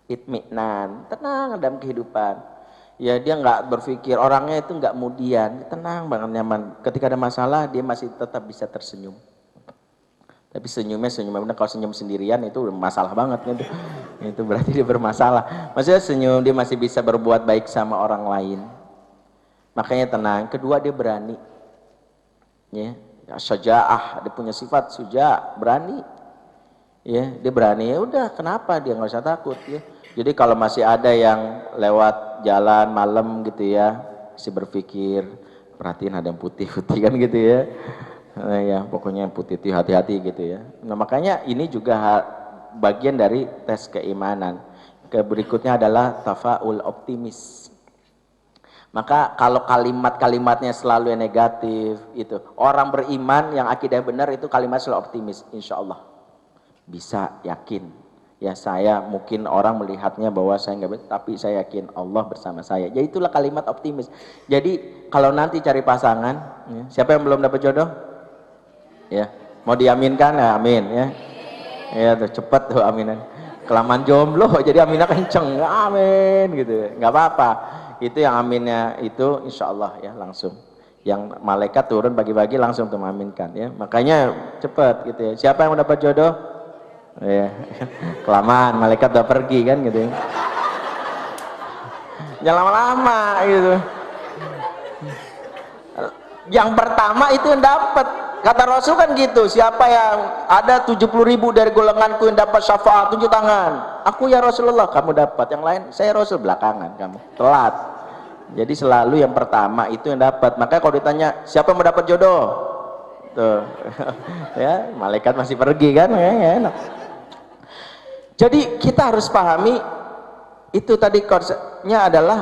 [SPEAKER 1] itminan, tenang dalam kehidupan. Ya dia nggak berpikir, orangnya itu nggak kemudian, tenang banget, nyaman. Ketika ada masalah dia masih tetap bisa tersenyum. Tapi senyumnya benar. Kalau senyum sendirian itu masalah banget gitu. Itu berarti dia bermasalah. Maksudnya senyum, dia masih bisa berbuat baik sama orang lain. Makanya tenang. Kedua, dia berani. Ya, syaja'ah, dia punya sifat berani. Ya, dia berani. Ya udah, kenapa dia nggak usah takut ya. Jadi kalau masih ada yang lewat jalan malam gitu ya, masih berpikir, perhatiin ada yang putih-putih kan gitu ya. Ya pokoknya putih hati-hati gitu ya. Nah makanya ini juga bagian dari tes keimanan. Berikutnya adalah tafaul optimis. Maka kalau kalimat-kalimatnya selalu yang negatif itu, orang beriman yang akidah benar itu kalimat selalu optimis, insya Allah bisa, yakin. Ya saya mungkin orang melihatnya bahwa saya nggak bisa, tapi saya yakin Allah bersama saya. Jadi itulah kalimat optimis. Jadi kalau nanti cari pasangan, ya, siapa yang belum dapat jodoh? Ya, mau diaminkan ya, amin ya. Ya tuh cepet tuh aminan. Kelamaan jomblo jadi aminnya kenceng, amin gitu. Nggak apa-apa. Itu yang aminnya itu insya Allah ya langsung. Yang malaikat turun bagi-bagi langsung tuh mengaminkan ya. Makanya cepet gitu ya. Siapa yang dapat jodoh? Ya, kelamaan malaikat udah pergi kan gitu ya. Jangan lama-lama gitu. Yang pertama itu yang dapat. Kata Rasul kan gitu, siapa yang ada 70.000 dari golonganku yang dapat syafaat, tunjuk tangan. Aku ya Rasulullah, kamu dapat. Yang lain saya Rasul, belakangan kamu telat. Jadi selalu yang pertama itu yang dapat. Makanya kalau ditanya siapa yang mau dapat jodoh, tuh ya malaikat masih pergi kan, ya enak. Jadi kita harus pahami itu tadi konsepnya adalah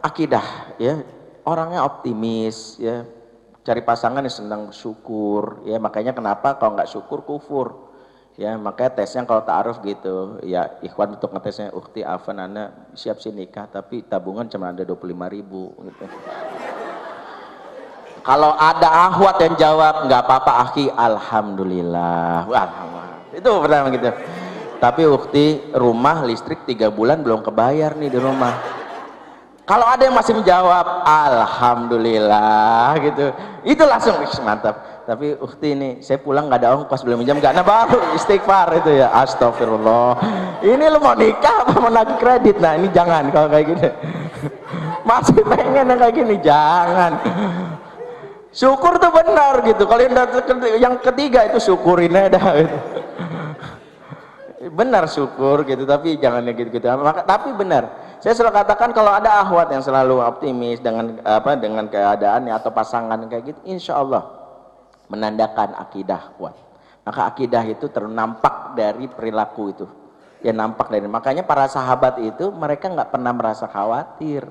[SPEAKER 1] akidah ya, orangnya optimis ya, cari pasangan yang senang bersyukur ya. Makanya kenapa kalau nggak syukur kufur ya, makanya tesnya kalau ta'aruf gitu ya, ikhwan untuk ngetesnya ukhti afan ana siap sih nikah tapi tabungan cuma ada 25.000 gitu. Kalau ada akhwat yang jawab nggak apa-apa akhi, alhamdulillah. Wah, itu pertama gitu. Tapi ukti rumah listrik 3 bulan belum kebayar nih di rumah. Kalau ada yang masih menjawab alhamdulillah gitu, itu langsung mantap. Tapi ukti ini saya pulang nggak ada ongkos, belum minjam nggak, nah baru istighfar itu ya, astagfirullah. Ini lu mau nikah apa mau nagih kredit? Nah ini jangan kalau kayak gini. Masih pengen yang kayak gini jangan. Syukur tuh benar gitu. Kalau yang ketiga itu syukurin aja gitu. Benar syukur gitu, tapi jangan gitu-gitu. Tapi benar, saya selalu katakan kalau ada akhwat yang selalu optimis dengan dengan keadaannya atau pasangan kayak gitu, insya Allah menandakan akidah kuat. Maka akidah itu ternampak dari perilaku itu ya, nampak dari, makanya para sahabat itu mereka nggak pernah merasa khawatir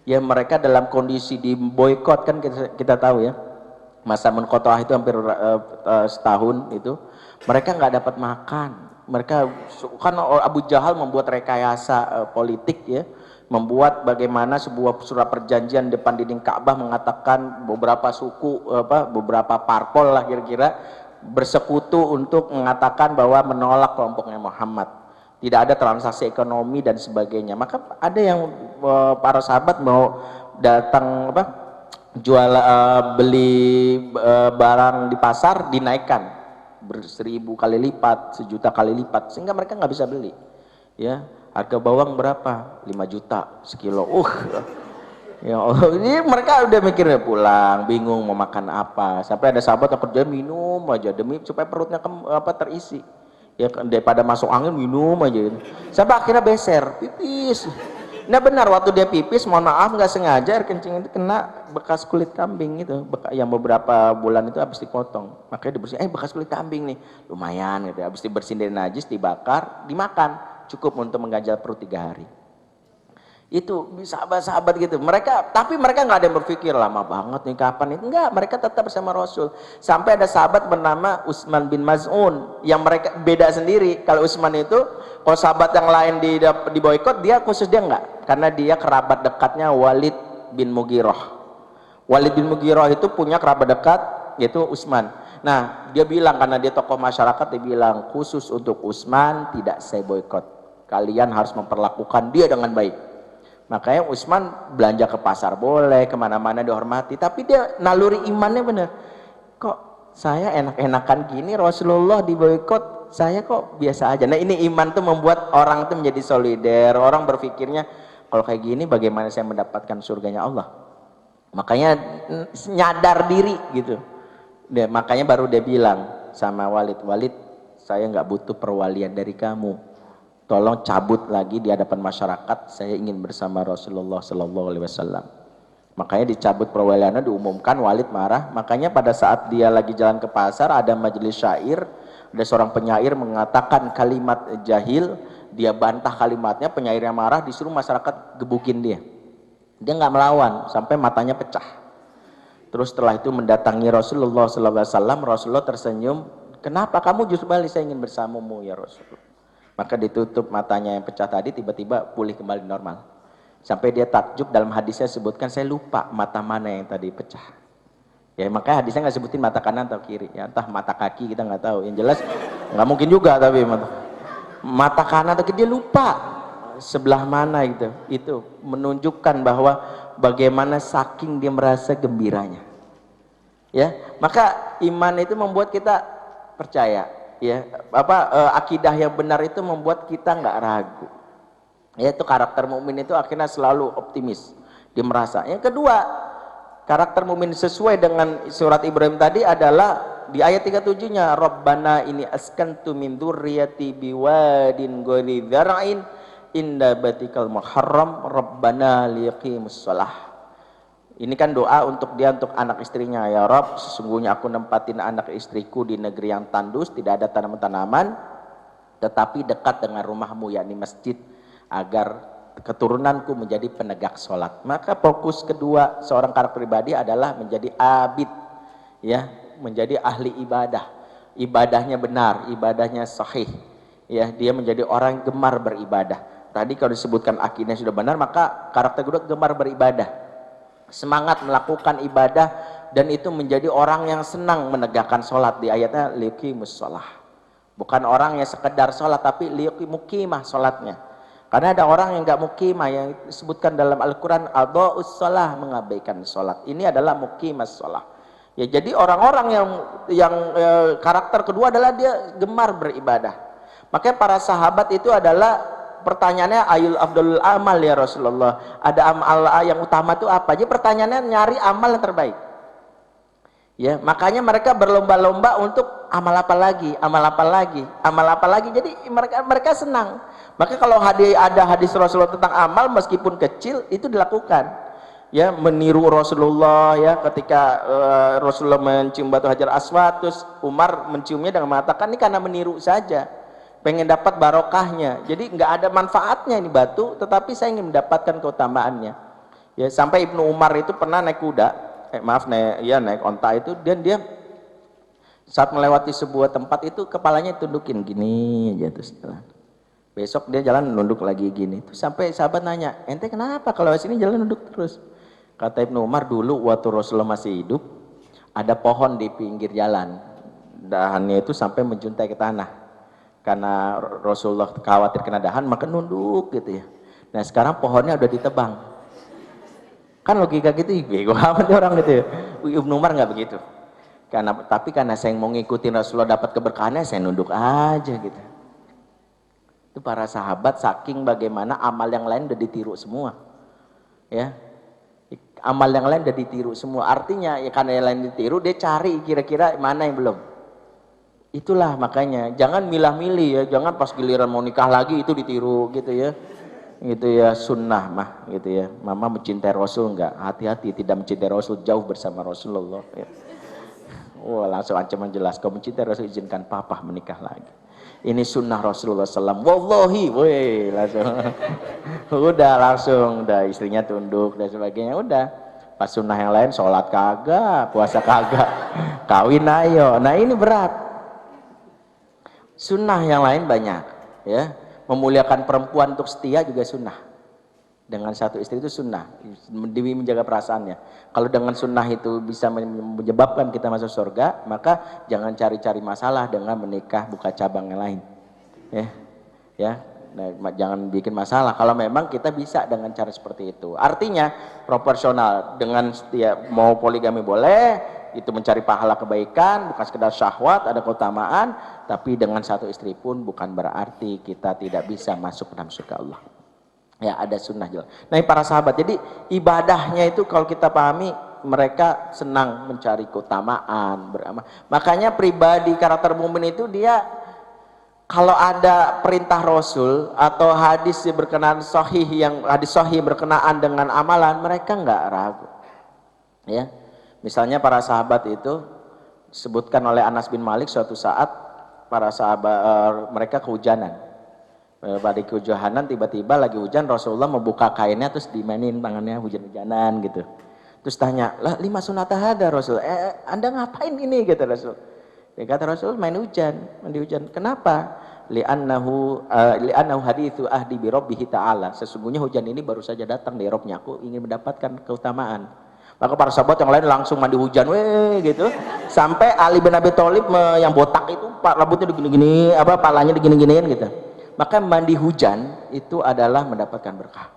[SPEAKER 1] ya. Mereka dalam kondisi di boykot kan, kita tahu ya, masa munqata'ah itu hampir setahun itu mereka nggak dapat makan. Mereka kan Abu Jahal membuat rekayasa politik ya, membuat bagaimana sebuah surat perjanjian depan dinding Ka'bah mengatakan beberapa suku beberapa parpol lah kira-kira bersekutu untuk mengatakan bahwa menolak kelompoknya Muhammad. Tidak ada transaksi ekonomi dan sebagainya. Maka ada yang para sahabat mau datang jual beli barang di pasar dinaikkan 1.000 kali lipat, 1.000.000 kali lipat, sehingga mereka nggak bisa beli ya. Harga bawang berapa? 5 juta sekilo. Ya Allah, ini mereka udah mikirnya pulang bingung mau makan apa, sampai ada sahabat yang kerja minum aja demi supaya perutnya terisi ya, daripada masuk angin minum aja sampai akhirnya beser pipis. Nah benar, waktu dia pipis mohon maaf nggak sengaja air kencing itu kena bekas kulit kambing itu, yang beberapa bulan itu habis dipotong, makanya dibersihin, bekas kulit kambing nih lumayan gitu, habis dibersihin dari najis, dibakar, dimakan, cukup untuk mengganjal perut 3 hari. Itu sahabat-sahabat gitu mereka, tapi mereka nggak ada yang berpikir lama banget nih kapan itu, enggak, mereka tetap bersama Rasul. Sampai ada sahabat bernama Utsman bin Maz'un yang mereka beda sendiri. Kalau Utsman itu, kalau sahabat yang lain di boykot, dia khusus dia enggak, karena dia kerabat dekatnya Walid bin Mughirah. Walid bin Mughirah itu punya kerabat dekat yaitu Utsman. Nah dia bilang, karena dia tokoh masyarakat, dia bilang khusus untuk Utsman tidak saya boykot, kalian harus memperlakukan dia dengan baik. Makanya Utsman belanja ke pasar boleh, kemana-mana dihormati, tapi dia naluri imannya bener. Kok saya enak-enakan gini, Rasulullah di boykot, saya kok biasa aja. Nah ini iman tuh membuat orang tuh menjadi solider. Orang berpikirnya kalau kayak gini bagaimana saya mendapatkan surganya Allah. Makanya nyadar diri gitu. Makanya baru dia bilang sama Walid, Walid saya nggak butuh perwalian dari kamu, tolong cabut lagi di hadapan masyarakat, saya ingin bersama Rasulullah Sallallahu Alaihi Wasallam. Makanya dicabut perwaliannya, diumumkan, Walid marah. Makanya pada saat dia lagi jalan ke pasar, ada majelis syair, ada seorang penyair mengatakan kalimat jahil, dia bantah kalimatnya, penyairnya marah, disuruh masyarakat gebukin dia. Dia nggak melawan sampai matanya pecah. Terus setelah itu mendatangi Rasulullah SAW, Rasulullah tersenyum, kenapa kamu justru balik, saya ingin bersamamu ya Rasulullah. Maka ditutup matanya yang pecah tadi, tiba-tiba pulih kembali normal. Sampai dia takjub, dalam hadisnya sebutkan, saya lupa mata mana yang tadi pecah. Ya makanya hadisnya nggak sebutin mata kanan atau kiri, ya entah mata kaki kita nggak tahu. Yang jelas nggak mungkin juga, tapi mata kanan atau kiri dia lupa sebelah mana itu. Itu menunjukkan bahwa bagaimana saking dia merasa gembiranya. Ya, maka iman itu membuat kita percaya. Ya, akidah yang benar itu membuat kita nggak ragu. Yaitu karakter mukmin itu akhirnya selalu optimis, dia merasa. Yang kedua, karakter mukmin sesuai dengan surat Ibrahim tadi adalah di ayat 37-nya, Rabbana ini askantu min dzurriyyati biwadin ghairi dzar'in inda batikal muharram Rabbana liyaqimus shalah. Ini kan doa untuk dia, untuk anak istrinya. Ya Rabb, sesungguhnya aku nempatin anak istriku di negeri yang tandus, tidak ada tanaman-tanaman, tetapi dekat dengan rumahmu, yakni masjid, agar keturunanku menjadi penegak sholat. Maka fokus kedua seorang karakter pribadi adalah menjadi abid, ya, menjadi ahli ibadah. Ibadahnya benar, ibadahnya sahih, ya, dia menjadi orang yang gemar beribadah. Tadi kalau disebutkan akidahnya sudah benar, maka karakter kedua gemar beribadah, semangat melakukan ibadah, dan itu menjadi orang yang senang menegakkan sholat. Di ayatnya liqimus shalah, bukan orang yang sekedar sholat, tapi liqimukimah sholatnya. Karena ada orang yang nggak mukimah, yang disebutkan dalam Al-Quran adha'us shalah, mengabaikan sholat. Ini adalah mukimas sholah. Ya, jadi orang-orang yang karakter kedua adalah dia gemar beribadah. Makanya para sahabat itu adalah pertanyaannya ayul afdalul amal ya Rasulullah. Ada amal yang utama itu apa? Jadi pertanyaannya nyari amal yang terbaik. Ya, makanya mereka berlomba-lomba untuk amal apa lagi, amal apa lagi, amal apa lagi. Jadi mereka senang. Maka kalau ada hadis Rasulullah tentang amal meskipun kecil itu dilakukan. Ya, meniru Rasulullah, ya, ketika Rasulullah mencium batu Hajar Aswad, terus Umar menciumnya dengan mengatakan ini karena meniru saja, pengen dapat barokahnya. Jadi nggak ada manfaatnya ini batu, tetapi saya ingin mendapatkan keutamaannya. Ya, sampai Ibnu Umar itu pernah naik kuda, naik onta itu, dan dia saat melewati sebuah tempat itu kepalanya tundukin gini aja terus jalan. Besok dia jalan nunduk lagi gini. Terus sampai sahabat nanya, ente kenapa kalau sini jalan nunduk terus? Kata Ibnu Umar, dulu waktu Rasulullah masih hidup, ada pohon di pinggir jalan, dahannya itu sampai menjuntai ke tanah. Karena Rasulullah khawatir kena dahan, maka nunduk gitu ya. Nah sekarang pohonnya udah ditebang. Kan logika gitu, bego amat orang gitu ya. Ibnu Umar nggak begitu. Tapi karena saya mau ngikutin Rasulullah dapat keberkahannya, saya nunduk aja gitu. Itu para sahabat saking bagaimana amal yang lain udah ditiru semua. Ya. Amal yang lain udah ditiru semua. Artinya ya karena yang lain ditiru, dia cari kira-kira mana yang belum. Itulah makanya jangan milah-milih ya, jangan pas giliran mau nikah lagi itu ditiru gitu ya. Gitu ya, sunnah mah gitu ya. Mama mencintai Rasul enggak? Hati-hati, tidak mencintai Rasul, jauh bersama Rasulullah ya. Wah, langsung ancaman jelas, kau mencintai Rasul izinkan papa menikah lagi. Ini sunnah Rasulullah SAW. Wallahi, woi, langsung. udah istrinya tunduk dan sebagainya. Udah. Pas sunnah yang lain, sholat kagak, puasa kagak, kawin ayo. Nah ini berat. Sunnah yang lain banyak, ya. Memuliakan perempuan untuk setia juga sunnah. Dengan satu istri itu sunnah, demi menjaga perasaannya. Kalau dengan sunnah itu bisa menyebabkan kita masuk surga, maka jangan cari-cari masalah dengan menikah buka cabang yang lain. Ya, nah, jangan bikin masalah. Kalau memang kita bisa dengan cara seperti itu, artinya proporsional. Dengan setiap mau poligami boleh, itu mencari pahala kebaikan, bukan sekedar syahwat, ada keutamaan. Tapi dengan satu istri pun bukan berarti kita tidak bisa masuk dalam surga Allah. Ya, ada sunnah jelas. Nah, para sahabat, jadi ibadahnya itu kalau kita pahami, mereka senang mencari keutamaan, beramal. Makanya pribadi karakter mukmin itu dia kalau ada perintah Rasul atau hadis yang berkenaan sahih, yang hadis sahih berkenaan dengan amalan, mereka nggak ragu. Ya, misalnya para sahabat itu disebutkan oleh Anas bin Malik suatu saat para sahabat mereka kehujanan. Pada kehujanan tiba-tiba lagi hujan, Rasulullah membuka kainnya terus dimainin tangannya hujan-hujanan gitu. Terus tanya, lah lima sunata hada Rasul, Anda ngapain ini gitu Rasul. Ya, kata Rasul main hujan, mandi hujan. Kenapa? Li'annahu hadithu ahdi bi rabbihi ta'ala. Sesungguhnya hujan ini baru saja datang dari Rabbnya, aku ingin mendapatkan keutamaan. Maka para sahabat yang lain langsung mandi hujan, gitu. Sampai Ali bin Abi Thalib yang botak itu rambutnya digini-gini, palanya digini-giniin gitu. Maka mandi hujan itu adalah mendapatkan berkah.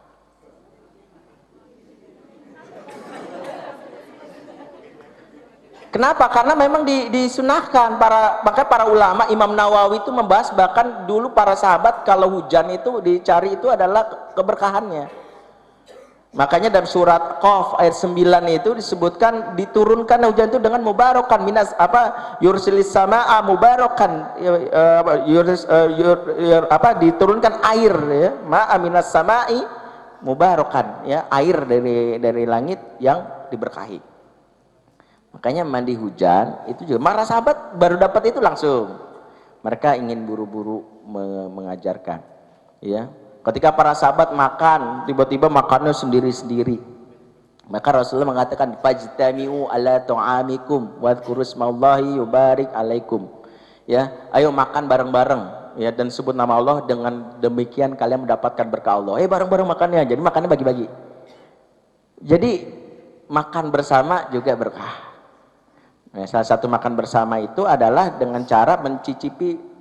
[SPEAKER 1] Kenapa? Karena memang disunahkan maka para ulama, Imam Nawawi itu membahas bahkan dulu para sahabat kalau hujan itu dicari itu adalah keberkahannya. Makanya dalam surat Qaf ayat 9 itu disebutkan diturunkan hujan itu dengan mubarakan yursilis samaa mubarakan diturunkan air ya, ma'a minas samai mubarakan ya, air dari langit yang diberkahi. Makanya mandi hujan itu juga para sahabat baru dapat itu langsung. Mereka ingin buru-buru mengajarkan ya. Ketika para sahabat makan, tiba-tiba makannya sendiri-sendiri. Maka Rasulullah mengatakan, "Fajtami'u ala ta'amikum wadhkuru ismallahi yubarik alaikum." Ya, ayo makan bareng-bareng ya, dan sebut nama Allah, dengan demikian kalian mendapatkan berkah Allah. Bareng-bareng makannya. Jadi makannya bagi-bagi. Jadi makan bersama juga berkah. Nah, salah satu makan bersama itu adalah dengan cara mencicipi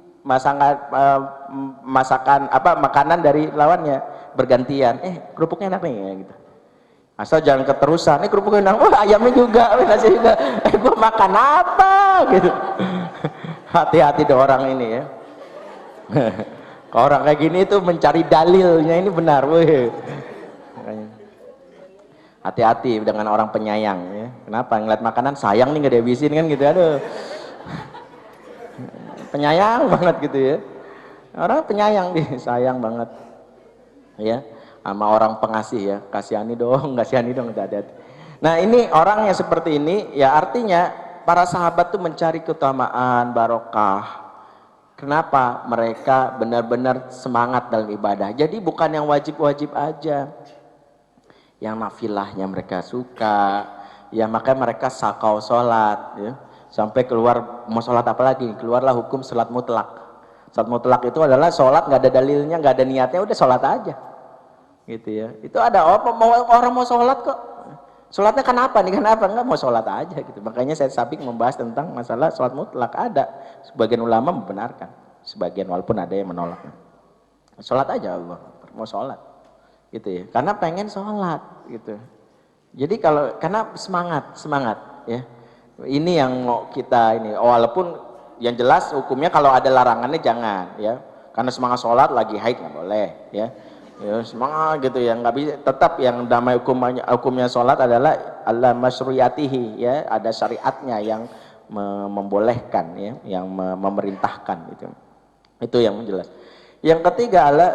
[SPEAKER 1] makanan dari lawannya bergantian. Kerupuknya enak nih ya, gitu. Asal jangan keterusan. Kerupuknya enak. Ayamnya juga, nasi juga. Gua makan apa gitu. Hati-hati deh orang ini ya. Kalau orang kayak gini tuh mencari dalilnya ini benar, hati-hati dengan orang penyayang ya. Kenapa? Ngeliat makanan sayang nih nggak dihabisin kan gitu. Aduh. Penyayang banget gitu ya, orang penyayang nih, sayang banget ya sama orang pengasih ya, kasihani dong, hati-hati. Nah ini orang yang seperti ini ya, artinya para sahabat tuh mencari keutamaan barokah. Kenapa? Mereka benar-benar semangat dalam ibadah. Jadi bukan yang wajib-wajib aja, yang nafilahnya mereka suka ya, makanya mereka sakau sholat ya. Sampai keluar mau sholat apa lagi? Keluarlah hukum sholat mutlak. Sholat mutlak itu adalah sholat nggak ada dalilnya, nggak ada niatnya, udah sholat aja, gitu ya. Itu ada orang mau sholat kok. Sholatnya kenapa nih? Kenapa nggak mau sholat aja gitu? Makanya saya Sabik membahas tentang masalah sholat mutlak. Ada sebagian ulama membenarkan, sebagian walaupun ada yang menolak. Sholat aja Allah, mau sholat, gitu ya. Karena pengen sholat, gitu. Jadi karena semangat ya. Ini yang mau kita ini, walaupun yang jelas hukumnya kalau ada larangannya jangan ya, karena semangat sholat lagi haid nggak boleh ya, semangat gitu ya, nggak bisa. Tetap yang damai hukumnya sholat adalah ala masyru'iyatihi ya, ada syariatnya yang membolehkan ya, yang memerintahkan gitu. Itu yang jelas. Yang ketiga adalah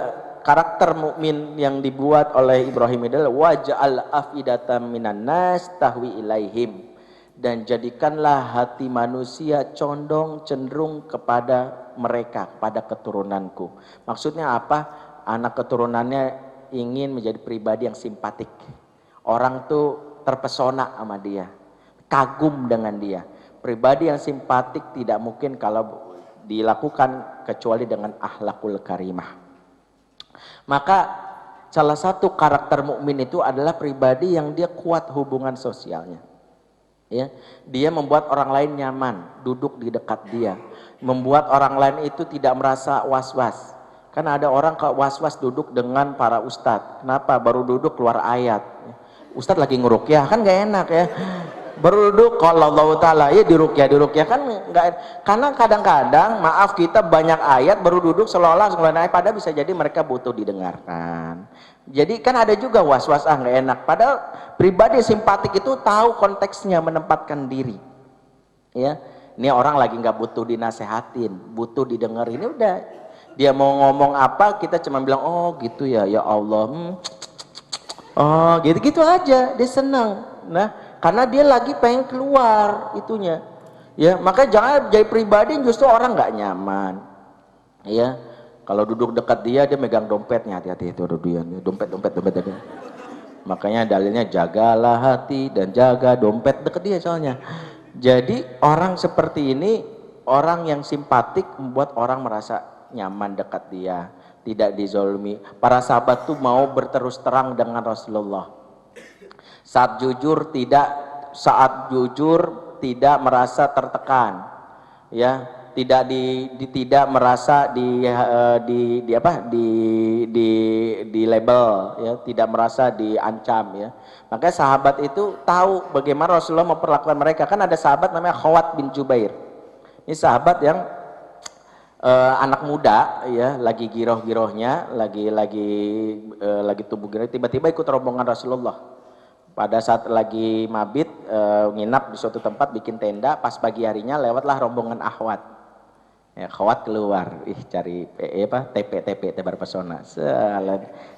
[SPEAKER 1] karakter mukmin yang dibuat oleh Ibrahim adalah waj'al afidatan minan nas tahwi ilaihim, dan jadikanlah hati manusia condong cenderung kepada mereka, pada keturunanku. Maksudnya apa? Anak keturunannya ingin menjadi pribadi yang simpatik. Orang tuh terpesona sama dia, kagum dengan dia. Pribadi yang simpatik tidak mungkin kalau dilakukan kecuali dengan akhlakul karimah. Maka salah satu karakter mukmin itu adalah pribadi yang dia kuat hubungan sosialnya. Ya, dia membuat orang lain nyaman duduk di dekat dia, membuat orang lain itu tidak merasa was-was. Karena ada orang kok was-was duduk dengan para ustadz. Kenapa? Baru duduk keluar ayat. Ustadz lagi ngerukyah kan gak enak ya. Baru duduk kalau Allah Ta'ala ya dirukyah kan nggak. Karena kadang-kadang maaf kita banyak ayat baru duduk seolah-olah ayat, padahal bisa jadi mereka butuh didengarkan. Jadi kan ada juga was-was nggak enak. Padahal pribadi simpatik itu tahu konteksnya menempatkan diri. Ya, ini orang lagi nggak butuh dinasehatin, butuh didengerin. Ini udah dia mau ngomong apa kita cuma bilang oh gitu ya, ya Allah. Oh gitu-gitu aja, dia senang. Nah karena dia lagi pengen keluar itunya. Ya, maka jangan jadi pribadi justru orang nggak nyaman. Ya, kalau duduk dekat dia megang dompetnya, hati-hati itu dia, dompet. Makanya dalilnya jagalah hati dan jaga dompet, deket dia soalnya. Jadi orang seperti ini, orang yang simpatik membuat orang merasa nyaman dekat dia, tidak dizolimi. Para sahabat tuh mau berterus terang dengan Rasulullah. Saat jujur tidak merasa tertekan, ya, tidak merasa di label, ya, tidak merasa diancam, ya. Makanya sahabat itu tahu bagaimana Rasulullah memperlakukan mereka. Kan ada sahabat namanya Khawat bin Jubair. Ini sahabat yang anak muda, ya, lagi giroh-girohnya, lagi tubuh giroh, tiba-tiba ikut rombongan Rasulullah. Pada saat lagi mabit, nginap di suatu tempat, bikin tenda, pas pagi harinya lewatlah rombongan Akhwat. Ya, Khawat keluar, cari TP tebar pesona.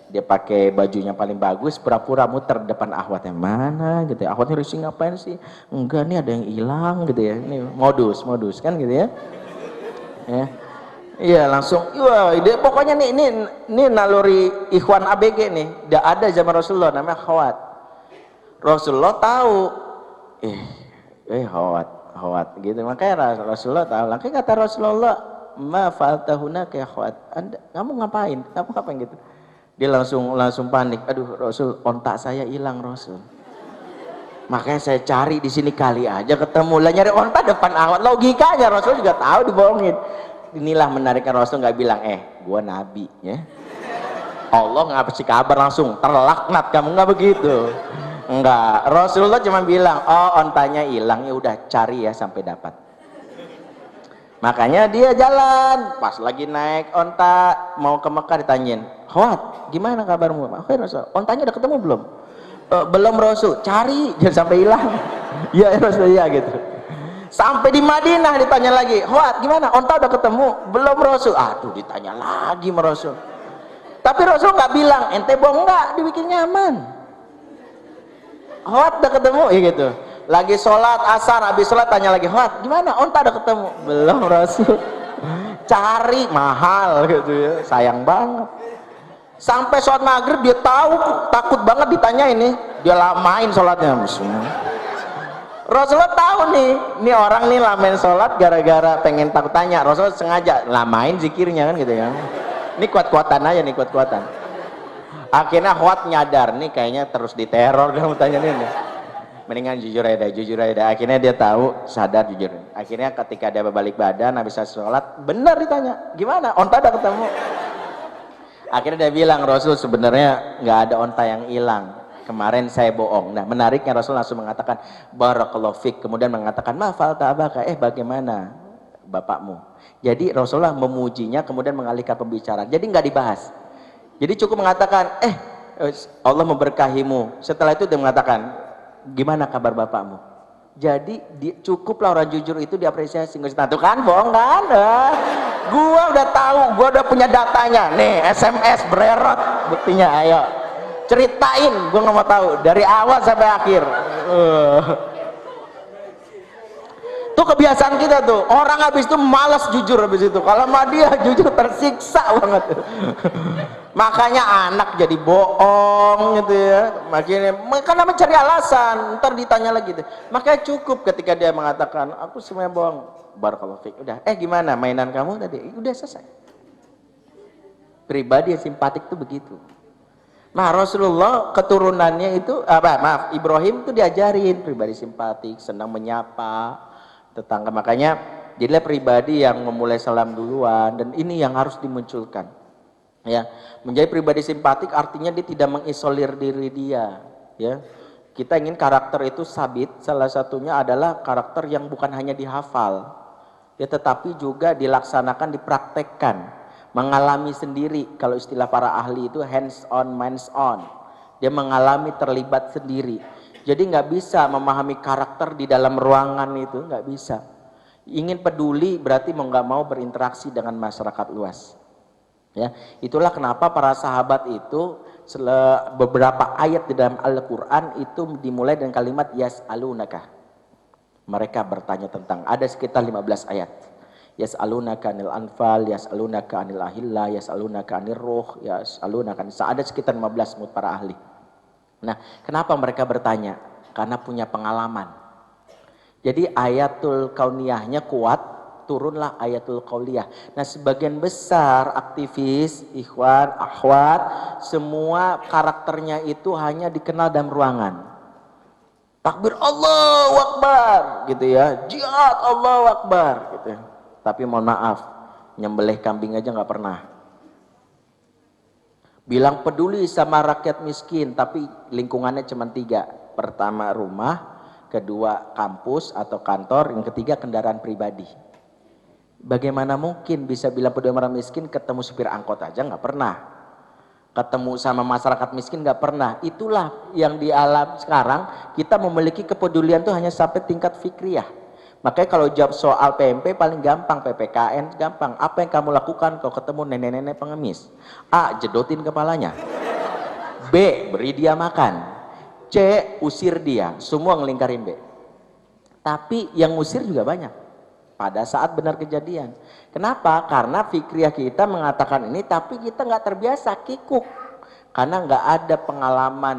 [SPEAKER 1] Dia pakai bajunya paling bagus, pura-pura muter depan Akhwat. Yang mana gitu ya? Akhwatnya risih, ngapain sih? Enggak, nih ada yang hilang gitu ya. Ini modus kan gitu ya. Ya. Iya, langsung, pokoknya ini naluri ikhwan ABG nih, udah ada zaman Rasulullah, namanya Khawat. Rasulullah tahu, Khawat gitu, makanya Rasulullah tahu. Makanya kata Rasulullah, ma fa'altahuna ya Khawat, kamu ngapain gitu. Dia langsung panik, aduh Rasul, ontak saya hilang Rasul. Makanya saya cari di sini kali aja ketemu. Lah nyari ontak depan Khawat, logikanya Rasul juga tahu dibohongin. Inilah menariknya Rasul nggak bilang, gua nabi, ya. Allah ngasih kabar langsung, terlaknat kamu, nggak begitu. Enggak, Rasulullah cuma bilang, ontanya hilang, ya udah cari ya sampai dapat. Makanya dia jalan, pas lagi naik onta mau ke Mekah ditanyain, Khawat, gimana kabarmu? Oke Rasul, ontanya udah ketemu belum? Belum Rasul, cari jangan sampai hilang. Ya Rasul, ya gitu. Sampai di Madinah ditanya lagi, Khawat, gimana? Onta udah ketemu? Belum Rasul. Aduh, ditanya lagi sama Rasul. Tapi Rasul nggak bilang, ente bohong nggak, dibikin nyaman. Khawat udah ketemu, ya gitu. Lagi sholat asar, habis sholat tanya lagi, Khawat gimana? Onta udah ketemu? Belum Rasul. Cari, mahal gitu ya, sayang banget. Sampai sholat maghrib dia tahu, takut banget ditanya ini, dia lamain sholatnya. Rasulullah tahu nih orang nih lamain sholat gara-gara pengen takut tanya. Rasulullah sengaja lamain zikirnya kan gitu ya. Ini kuat-kuatan aja nih, kuat-kuatan. Akhirnya Khawat nyadar nih kayaknya terus diteror dia mau tanya nih. Mendingan jujur aja. Akhirnya dia tahu, sadar jujur. Akhirnya ketika dia balik badan habis sholat, benar ditanya, gimana? Onta udah ketemu? Akhirnya dia bilang, Rasul sebenarnya nggak ada onta yang hilang. Kemarin saya bohong. Nah, menariknya Rasul langsung mengatakan barakallahu fik, kemudian mengatakan ma fa'alta abaka, bagaimana bapakmu? Jadi Rasulullah memujinya kemudian mengalihkan pembicaraan. Jadi nggak dibahas. Jadi cukup mengatakan, Allah memberkahimu. Setelah itu dia mengatakan, gimana kabar bapakmu? Jadi cukuplah orang jujur itu diapresiasi. Nggak tuh kan, bohong kan? Gua udah tahu, gua udah punya datanya. Nih SMS bererot, buktinya. Ayo ceritain, gua nggak mau tahu dari awal sampai akhir. Itu kebiasaan kita tuh, orang habis itu malas jujur habis itu. Kalau sama dia jujur tersiksa banget. Makanya anak jadi bohong gitu ya. Karena mencari alasan, ntar ditanya lagi tuh. Makanya cukup ketika dia mengatakan, aku semuanya bohong. Barakallahu fiik. Udah, gimana mainan kamu tadi? Udah selesai. Pribadi yang simpatik tuh begitu. Nah, Rasulullah keturunannya itu Ibrahim itu diajarin pribadi simpatik, senang menyapa tetangga. Makanya jadilah pribadi yang memulai salam duluan, dan ini yang harus dimunculkan. Ya, menjadi pribadi simpatik artinya dia tidak mengisolir diri dia, ya. Kita ingin karakter itu sabit, salah satunya adalah karakter yang bukan hanya dihafal, ya, tetapi juga dilaksanakan, dipraktekkan, mengalami sendiri. Kalau istilah para ahli itu hands on, minds on. Dia mengalami, terlibat sendiri. Jadi nggak bisa memahami karakter di dalam ruangan itu, nggak bisa. Ingin peduli berarti mau nggak mau berinteraksi dengan masyarakat luas. Ya, itulah kenapa para sahabat itu beberapa ayat di dalam Al-Quran itu dimulai dengan kalimat yas'alunaka. Mereka bertanya tentang, ada sekitar 15 ayat. Yas'alunaka anil anfal, yas'alunaka anil ahilla, yas'alunaka anil ruh, yas'alunaka anil... Ada sekitar 15 menurut para ahli. Nah, kenapa mereka bertanya? Karena punya pengalaman. Jadi ayatul kauniyahnya kuat, turunlah ayatul qauliyah. Nah, sebagian besar aktivis, ikhwan, akhwat, semua karakternya itu hanya dikenal dalam ruangan. Takbir Allahu Akbar gitu ya, jihad Allahu Akbar gitu. Tapi mohon maaf, nyembelih kambing aja nggak pernah. Bilang peduli sama rakyat miskin, tapi lingkungannya cuma 3. Pertama rumah, kedua kampus atau kantor, yang ketiga kendaraan pribadi. Bagaimana mungkin bisa bilang peduli orang miskin, ketemu supir angkot aja nggak pernah, ketemu sama masyarakat miskin nggak pernah. Itulah yang di alam sekarang, kita memiliki kepedulian itu hanya sampai tingkat fikriyah. Makanya kalau jawab soal PMP paling gampang, PPKN gampang. Apa yang kamu lakukan kalau ketemu nenek-nenek pengemis? A. Jedotin kepalanya. B. Beri dia makan. C. Usir dia. Semua ngelingkarin B. Tapi yang usir juga banyak pada saat benar kejadian. Kenapa? Karena fikriyah kita mengatakan ini, tapi kita nggak terbiasa kikuk, karena nggak ada pengalaman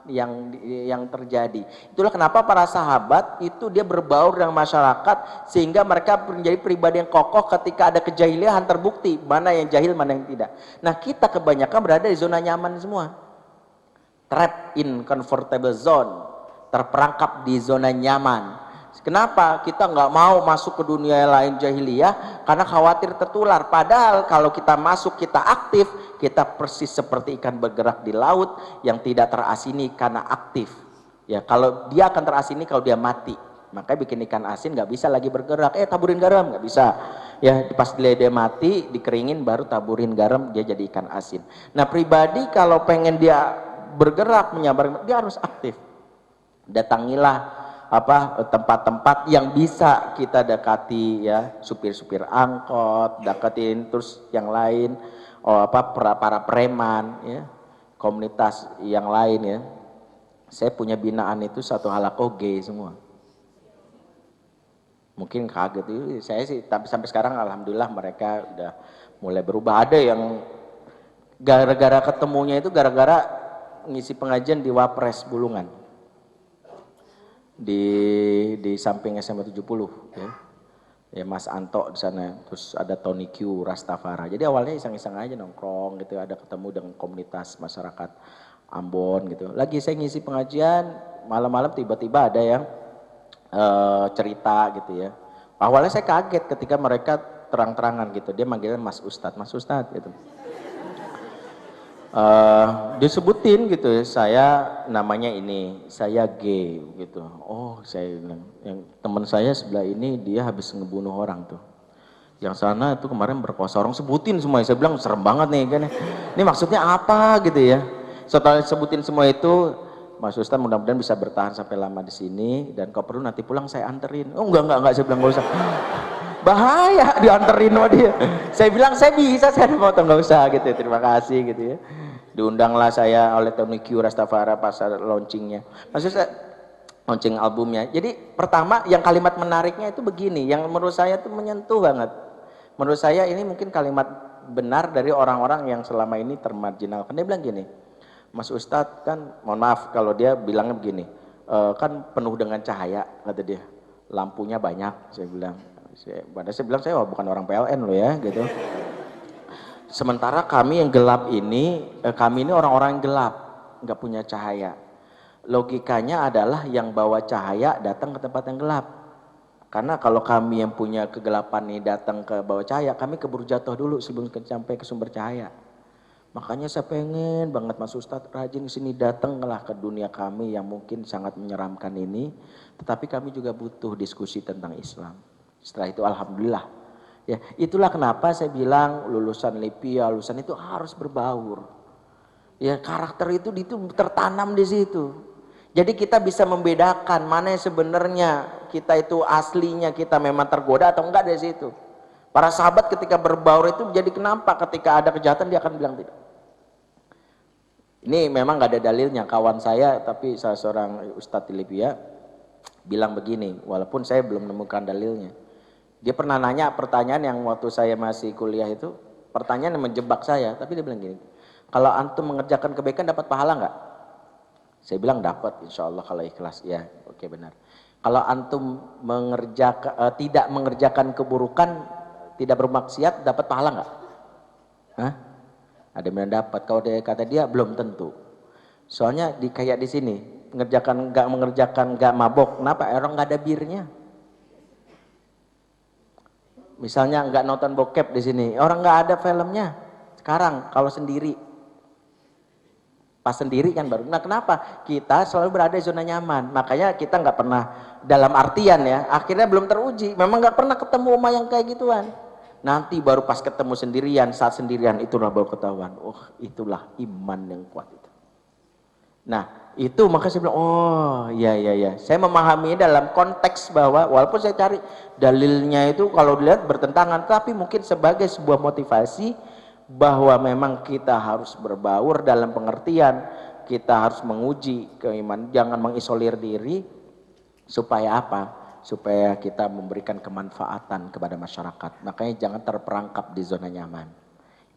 [SPEAKER 1] yang terjadi. Itulah kenapa para sahabat itu dia berbaur dengan masyarakat, sehingga mereka menjadi pribadi yang kokoh ketika ada kejahilian, terbukti mana yang jahil mana yang tidak. Nah, kita kebanyakan berada di zona nyaman semua, trap in comfortable zone, terperangkap di zona nyaman. Kenapa kita nggak mau masuk ke dunia lain jahiliyah? Karena khawatir tertular. Padahal kalau kita masuk, kita aktif, kita persis seperti ikan bergerak di laut yang tidak terasini karena aktif. Ya, kalau dia akan terasini kalau dia mati. Makanya bikin ikan asin nggak bisa lagi bergerak. Taburin garam nggak bisa. Ya, pas dia mati, dikeringin baru taburin garam, dia jadi ikan asin. Nah, pribadi kalau pengen dia bergerak, menyabar, dia harus aktif. Datangilah tempat-tempat yang bisa kita dekati, ya, supir-supir angkot, deketin, terus yang lain, para preman, ya, komunitas yang lain, ya. Saya punya binaan itu satu halakoh gay semua. Mungkin kaget itu, saya sih, tapi sampai sekarang alhamdulillah mereka udah mulai berubah. Ada yang gara-gara ketemunya itu gara-gara ngisi pengajian di Wapres Bulungan. Di samping SMA 70, ya Mas Anto di sana, terus ada Tony Q, Rastafara. Jadi awalnya iseng-iseng aja nongkrong gitu, ada ketemu dengan komunitas masyarakat Ambon gitu. Lagi saya ngisi pengajian, malam-malam tiba-tiba ada yang cerita gitu ya. Awalnya saya kaget ketika mereka terang-terangan gitu, dia manggilnya Mas Ustadz gitu. Disebutin gitu ya, saya namanya ini, saya gay gitu. Oh, saya bilang, yang teman saya sebelah ini dia habis ngebunuh orang tuh. Yang sana itu kemarin berkosa orang, sebutin semua. Saya bilang serem banget nih kan. Ini maksudnya apa gitu ya. Setelah sebutin semua itu, Mas Ustadz mudah-mudahan bisa bertahan sampai lama di sini, dan kalau perlu nanti pulang saya anterin. Oh enggak, saya bilang enggak usah. Bahaya dianterin sama dia. Saya bilang saya bisa, saya mau nggak usah gitu. Terima kasih gitu ya. Diundanglah saya oleh Tony Q Rastafara pas launchingnya. Maksudnya launching albumnya. Jadi pertama yang kalimat menariknya itu begini, yang menurut saya itu menyentuh banget. Menurut saya ini mungkin kalimat benar dari orang-orang yang selama ini termarginalkan. Dia bilang gini, Mas Ustadz kan, mohon maaf kalau dia bilangnya begini, kan penuh dengan cahaya kata dia, lampunya banyak. Saya bilang, saya bukan orang PLN loh ya gitu. Sementara kami yang gelap ini, kami ini orang-orang yang gelap, nggak punya cahaya. Logikanya adalah yang bawa cahaya datang ke tempat yang gelap. Karena kalau kami yang punya kegelapan ini datang ke bawah cahaya, kami keburu jatuh dulu sebelum sampai ke sumber cahaya. Makanya saya pengen banget Mas Ustadz rajin sini, datanglah ke dunia kami yang mungkin sangat menyeramkan ini. Tetapi kami juga butuh diskusi tentang Islam. Setelah itu alhamdulillah. Ya, itulah kenapa saya bilang lulusan LIPIA, lulusan itu harus berbaur. Ya, karakter itu tertanam di situ. Jadi kita bisa membedakan mana yang sebenarnya kita itu aslinya kita memang tergoda atau enggak dari situ. Para sahabat ketika berbaur itu jadi kenapa ketika ada kejahatan dia akan bilang tidak. Ini memang nggak ada dalilnya, kawan saya tapi salah seorang ustadz di Libya bilang begini, walaupun saya belum menemukan dalilnya. Dia pernah nanya pertanyaan yang waktu saya masih kuliah itu, pertanyaan yang menjebak saya, tapi dia bilang gini, kalau antum mengerjakan kebaikan dapat pahala nggak? Saya bilang dapat, insya Allah kalau ikhlas. Ya, oke benar. Kalau antum tidak mengerjakan keburukan, tidak bermaksiat, dapat pahala nggak? Hah? Ada yang dapat. Kalau dia kata dia belum tentu. Soalnya kayak di sini mengerjakan nggak mabok. Kenapa? Orang nggak ada birnya. Misalnya nggak nonton bokep di sini, orang nggak ada filmnya. Sekarang kalau sendiri, pas sendiri kan baru. Nah kenapa? Kita selalu berada di zona nyaman. Makanya kita nggak pernah dalam artian ya. Akhirnya belum teruji. Memang nggak pernah ketemu oma yang kayak gituan. Nanti baru pas ketemu sendirian, saat sendirian itulah baru ketahuan. Oh itulah iman yang kuat itu. Nah itu maka saya bilang, oh iya. Saya memahami dalam konteks bahwa walaupun saya cari dalilnya itu kalau dilihat bertentangan, tapi mungkin sebagai sebuah motivasi bahwa memang kita harus berbaur dalam pengertian, kita harus menguji keimanan, jangan mengisolir diri supaya apa? Supaya kita memberikan kemanfaatan kepada masyarakat. Makanya jangan terperangkap di zona nyaman.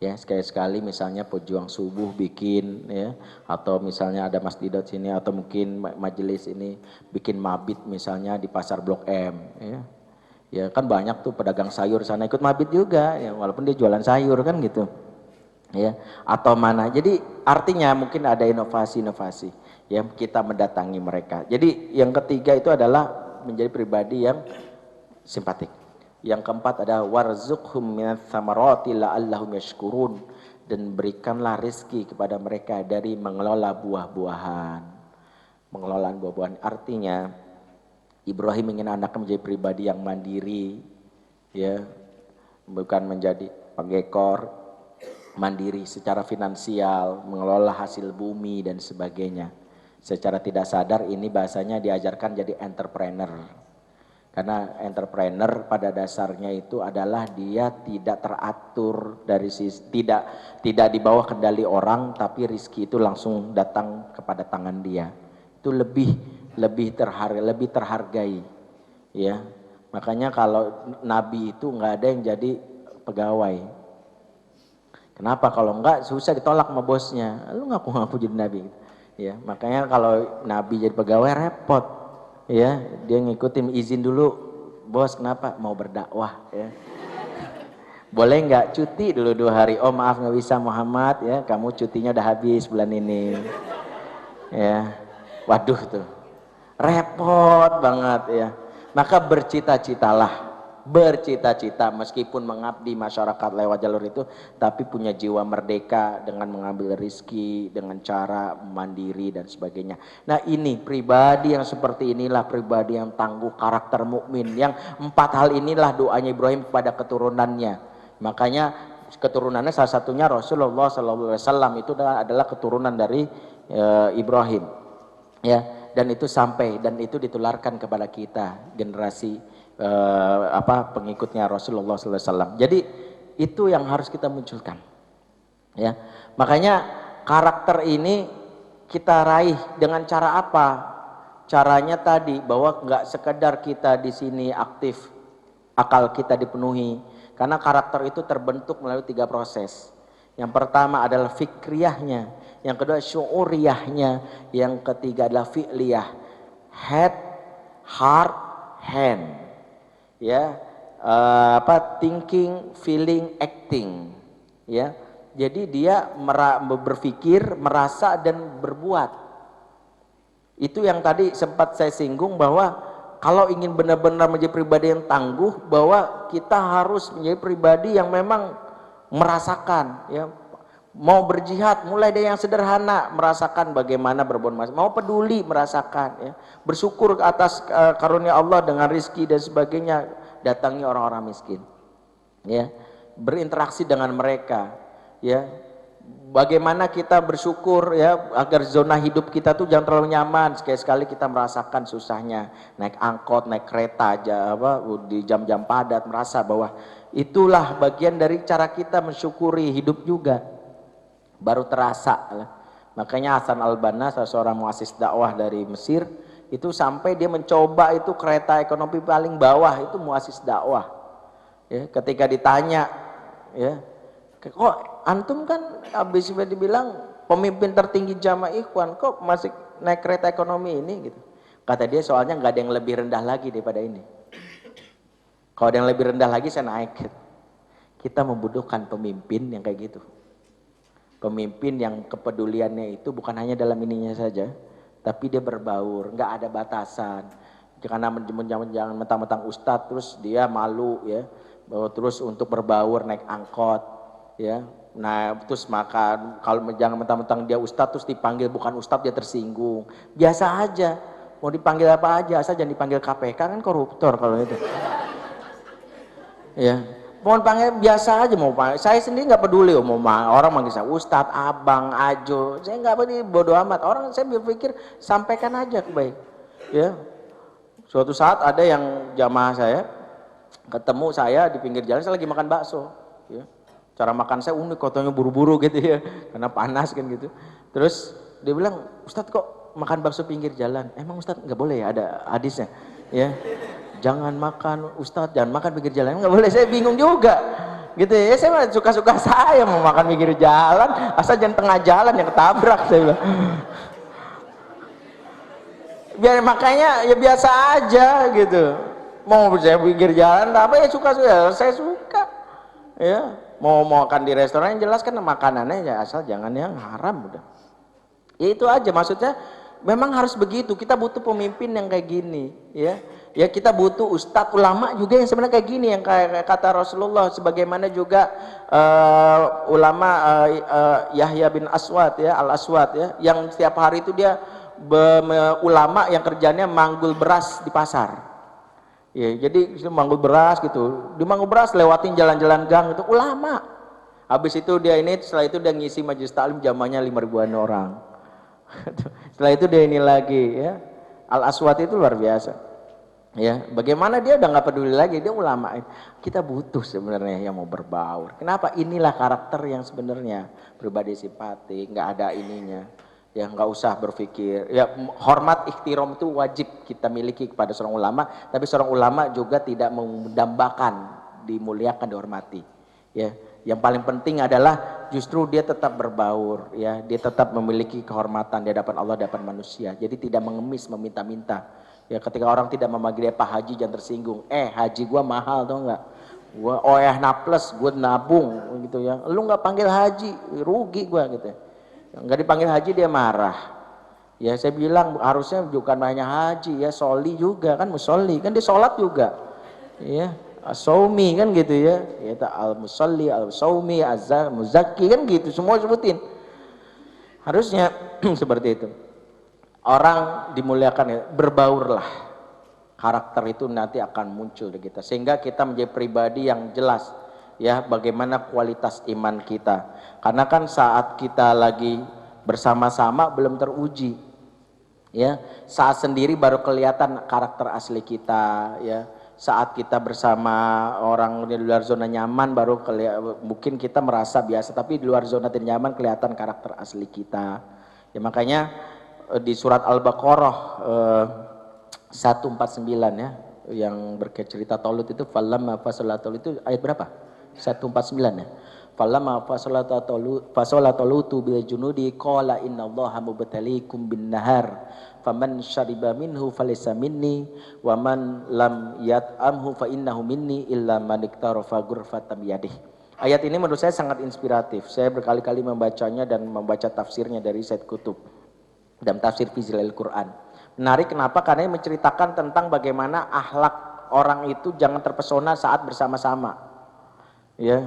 [SPEAKER 1] Ya, sekali-sekali misalnya pejuang subuh bikin ya, atau misalnya ada masjid sini atau mungkin majelis ini bikin mabit misalnya di pasar Blok M ya. Ya kan banyak tuh pedagang sayur sana ikut mabit juga ya, walaupun dia jualan sayur kan gitu. Ya, atau mana. Jadi artinya mungkin ada inovasi-inovasi yang kita mendatangi mereka. Jadi yang ketiga itu adalah menjadi pribadi yang simpatik. Yang keempat adalah warzuqhum minats tsamarati la'allahum yashkurun, dan berikanlah rezeki kepada mereka dari mengelola buah-buahan. Mengelola buah-buahan artinya Ibrahim ingin anaknya menjadi pribadi yang mandiri, ya, bukan menjadi pengekor, mandiri secara finansial, mengelola hasil bumi dan sebagainya. Secara tidak sadar ini bahasanya diajarkan jadi entrepreneur. Karena entrepreneur pada dasarnya itu adalah dia tidak teratur dari sisi, tidak di bawah kendali orang, tapi rezeki itu langsung datang kepada tangan dia. Itu lebih terhargai, ya. Makanya kalau nabi itu nggak ada yang jadi pegawai. Kenapa? Kalau enggak susah ditolak sama bosnya. Lu ngaku-ngaku jadi nabi. Ya, makanya kalau nabi jadi pegawai repot. Ya, dia ngikutin izin dulu. Bos, kenapa? Mau berdakwah ya. Boleh enggak cuti dulu 2 hari? Oh, maaf nggak bisa Muhammad ya. Kamu cutinya udah habis bulan ini. Ya. Waduh tuh. Repot banget ya. Maka bercita-cita meskipun mengabdi masyarakat lewat jalur itu, tapi punya jiwa merdeka dengan mengambil rezeki dengan cara mandiri dan sebagainya. Nah ini pribadi yang seperti inilah pribadi yang tangguh, karakter mukmin, yang 4 hal inilah doanya Ibrahim kepada keturunannya. Makanya keturunannya salah satunya Rasulullah SAW itu adalah keturunan dari Ibrahim ya, dan itu ditularkan kepada kita generasi pengikutnya Rasulullah SAW. Jadi itu yang harus kita munculkan, ya. Makanya karakter ini kita raih dengan cara apa? Caranya tadi bahwa nggak sekedar kita di sini aktif, akal kita dipenuhi, karena karakter itu terbentuk melalui 3 proses. Yang pertama adalah fikriyahnya, yang kedua syu'uriyahnya, yang ketiga adalah fi'liyah, head, heart, hand. Ya, thinking, feeling, acting, ya. Jadi dia berpikir, merasa dan berbuat. Itu yang tadi sempat saya singgung bahwa kalau ingin benar-benar menjadi pribadi yang tangguh, bahwa kita harus menjadi pribadi yang memang merasakan, ya. Mau berjihad mulai dari yang sederhana, merasakan bagaimana berbuat maksiat, mau peduli merasakan, ya. Bersyukur atas karunia Allah dengan rizki dan sebagainya, datangi orang-orang miskin, ya. Berinteraksi dengan mereka, ya. Bagaimana kita bersyukur, ya, agar zona hidup kita tuh jangan terlalu nyaman. Sekali-sekali kita merasakan susahnya naik angkot, naik kereta aja di jam-jam padat, merasa bahwa itulah bagian dari cara kita mensyukuri hidup juga. Baru terasa lah. Makanya Hasan al-Banna, salah seorang muassis dakwah dari Mesir, itu sampai dia mencoba itu kereta ekonomi paling bawah, itu muassis dakwah. Ya, ketika ditanya, ya, kok antum kan habis dibilang pemimpin tertinggi jamaah Ikhwan, kok masih naik kereta ekonomi ini gitu. Kata dia, soalnya nggak ada yang lebih rendah lagi daripada ini. Kalau ada yang lebih rendah lagi saya naik. Kita membutuhkan pemimpin yang kayak gitu. Pemimpin yang kepeduliannya itu bukan hanya dalam ininya saja, tapi dia berbaur, nggak ada batasan. Jangan mentang-mentang ustadz terus dia malu ya, terus untuk berbaur naik angkot ya. Nah terus makan, kalau jangan mentang-mentang dia ustadz terus dipanggil bukan ustadz dia tersinggung. Biasa aja, mau dipanggil apa aja, asal jangan dipanggil KPK kan koruptor kalau itu. Ya. Mohon panggil biasa aja mau panggil. Saya sendiri nggak peduli mau orang manggil saya Ustadz, Abang, Ajo. Saya nggak peduli, bodoh amat. Orang saya berpikir sampaikan aja baik. Ya. Suatu saat ada yang jamaah saya ketemu saya di pinggir jalan, saya lagi makan bakso. Ya. Cara makan saya unik, katanya buru-buru gitu ya, karena panas kan gitu. Terus dia bilang, Ustadz kok makan bakso pinggir jalan? Emang Ustadz nggak boleh ya, ada hadisnya? Ya. Jangan makan Ustadz, jangan makan pinggir jalan, nggak boleh. Saya bingung juga gitu ya, saya suka-suka saya mau makan pinggir jalan, asal jangan tengah jalan yang ketabrak, saya bilang. Biar makanya ya biasa aja gitu, mau saya pinggir jalan apa ya suka-suka, saya suka ya, mau makan di restoran yang jelas kan makanannya ya asal jangan yang haram udah. Ya itu aja maksudnya, memang harus begitu, kita butuh pemimpin yang kayak gini ya. Ya kita butuh ustadz ulama juga yang sebenarnya kayak gini, yang kayak kata Rasulullah, sebagaimana juga ulama Yahya bin Aswad ya, Al-Aswad ya, yang setiap hari itu dia ulama yang kerjanya manggul beras di pasar. Ya, jadi manggul beras gitu, di manggul beras lewatin jalan-jalan gang itu ulama. Habis itu dia ini, setelah itu dia ngisi majelis taklim jamanya 5.000-an orang. Setelah itu dia ini lagi ya, Al-Aswad itu luar biasa. Ya, bagaimana dia udah nggak peduli lagi, dia ulama. Kita butuh sebenarnya yang mau berbaur. Kenapa? Inilah karakter yang sebenarnya pribadi simpati, nggak ada ininya. Ya nggak usah berpikir. Ya hormat ikhtiram itu wajib kita miliki kepada seorang ulama, tapi seorang ulama juga tidak mendambakan dimuliakan, dihormati. Ya, yang paling penting adalah justru dia tetap berbaur, ya, dia tetap memiliki kehormatan di hadapan Allah, di hadapan manusia. Jadi tidak mengemis, meminta-minta. Ya ketika orang tidak memanggil dia Pak Haji jangan tersinggung. Haji gua mahal tau nggak? Gua naples, gua nabung gitu ya. Lu nggak panggil haji, rugi gua gitu. Nggak dipanggil haji dia marah. Ya saya bilang harusnya bukan hanya haji ya, soli juga kan, musolli kan dia sholat juga. Ya, as-saumi kan gitu ya. Ya al-musolli, al-saumi, az-muzakki kan gitu, semua sebutin. Harusnya seperti itu. Orang dimuliakan ya, berbaurlah, karakter itu nanti akan muncul di kita sehingga kita menjadi pribadi yang jelas ya, bagaimana kualitas iman kita. Karena kan saat kita lagi bersama-sama belum teruji ya, saat sendiri baru kelihatan karakter asli kita ya. Saat kita bersama orang di luar zona nyaman baru mungkin kita merasa biasa, tapi di luar zona tidak nyaman kelihatan karakter asli kita ya. Makanya di surat Al-Baqarah 149 ya, yang bercerita Talut itu, falamma fasala Talut itu ayat berapa? 149 ya. Falamma fasala Talutu bil junudi qala innallaha mubtaliikum bin nahar faman syariba minhu falaysa minni wa man lam yat'amhu fa innahu minni illa man iktarafa ghurfatan biyadihi. Ayat ini menurut saya sangat inspiratif. Saya berkali-kali membacanya dan membaca tafsirnya dari Said Qutb dalam tafsir fi Zilalil Quran. Menarik kenapa? Karena ini menceritakan tentang bagaimana akhlak orang itu jangan terpesona saat bersama-sama. Ya,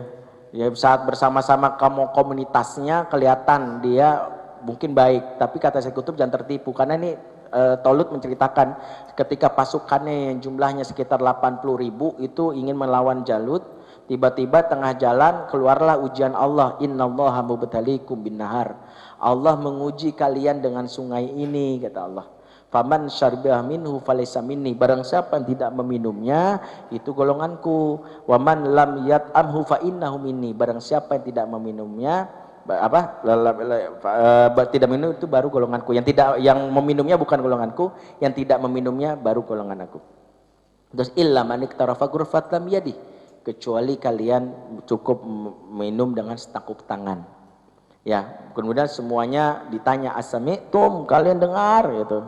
[SPEAKER 1] saat bersama-sama kamu komunitasnya kelihatan dia mungkin baik, tapi kata Said Qutb jangan tertipu karena ini Talut menceritakan ketika pasukannya yang jumlahnya sekitar 80.000 itu ingin melawan Jalut, tiba-tiba tengah jalan keluarlah ujian Allah, innallaha mubtaliikum bin nahar. Allah menguji kalian dengan sungai ini, kata Allah. Faman syaribah minhu falaysa minni, barang siapa yang tidak meminumnya itu golonganku. Waman lam yat'amhu fa innahu minni, barang siapa yang tidak meminumnya Tidak minum itu baru golonganku. Yang meminumnya bukan golonganku, yang tidak meminumnya baru golongan aku. Terus illa man iktarafa ghurfat lam yadi, kecuali kalian cukup minum dengan setangkup tangan. Ya, kemudian semuanya ditanya asami'tum, kalian dengar gitu.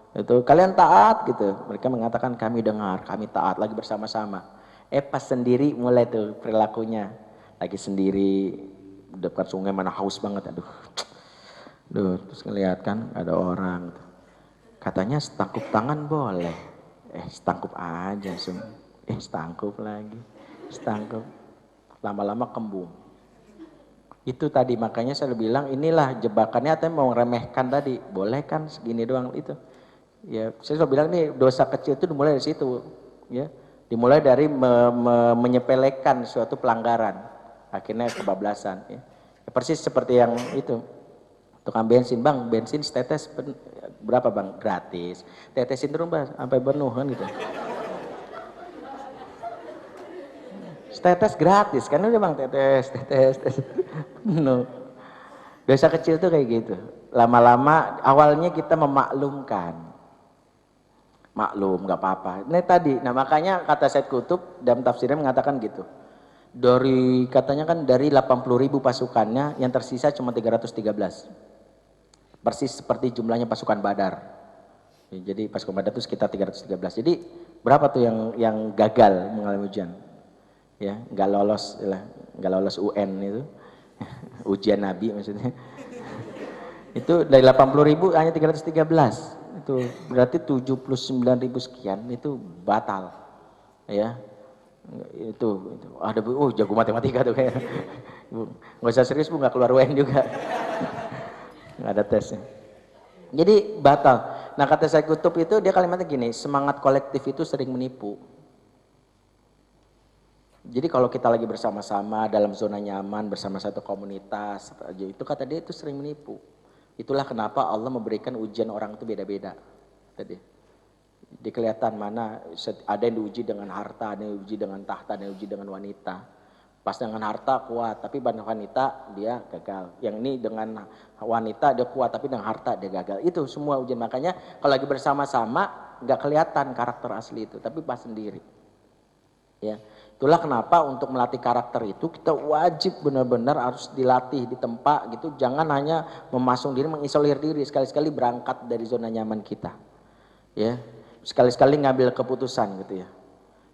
[SPEAKER 1] Itu kalian taat gitu. Mereka mengatakan kami dengar, kami taat, lagi bersama-sama. Pas sendiri mulai tuh perilakunya. Lagi sendiri dekat sungai mana haus banget, aduh. Terus ngeliat kan ada orang. Katanya setangkup tangan boleh. Setangkup aja semua. Setangkup lagi. Setangkup. Lama-lama kembung. Itu tadi makanya saya bilang inilah jebakannya, atau mau remehkan tadi. Boleh kan segini doang itu. Ya, saya bilang nih dosa kecil itu dimulai dari situ, ya. Dimulai dari menyepelekan suatu pelanggaran, akhirnya kebablasan. Ya. Persis seperti yang itu, tukang bensin, bang, bensin setetes berapa bang? Gratis. Tetesin terus bang, sampai penuh kan gitu. Setetes gratis, kan udah bang, tetes. No. Dosa kecil tuh kayak gitu. Lama-lama awalnya kita memaklumkan. Maklum, nggak apa-apa. Ini tadi, nah makanya kata Said Qutb dalam tafsirnya mengatakan gitu. Katanya kan dari 80.000 pasukannya, yang tersisa cuma 313. Persis seperti jumlahnya pasukan Badar. Ya, jadi pasukan Badar itu sekitar 313. Jadi berapa tuh yang gagal mengalami ujian? Ya, nggak lolos UN itu. Ujian Nabi maksudnya. Itu dari 80.000 hanya 313. Itu berarti 79.000 sekian itu batal, ya. Itu ada jago matematika tuh kayak. Nggak usah serius bu, nggak keluar UN juga. Nggak ada tesnya. Jadi batal. Nah kata saya Kutub itu dia kalimatnya gini, semangat kolektif itu sering menipu. Jadi kalau kita lagi bersama-sama dalam zona nyaman bersama satu komunitas, itu kata dia itu sering menipu. Itulah kenapa Allah memberikan ujian orang itu beda-beda. Tadi kelihatan mana ada yang diuji dengan harta, ada yang diuji dengan tahta, ada yang diuji dengan wanita. Pas dengan harta kuat, tapi dengan wanita dia gagal. Yang ini dengan wanita dia kuat, tapi dengan harta dia gagal. Itu semua ujian. Makanya kalau lagi bersama-sama nggak kelihatan karakter asli itu, tapi pas sendiri. Ya. Itulah kenapa untuk melatih karakter itu kita wajib benar-benar harus dilatih, ditempa gitu. Jangan hanya memasung diri, mengisolir diri. Sekali-sekali berangkat dari zona nyaman kita. Ya, sekali-sekali ngambil keputusan gitu ya.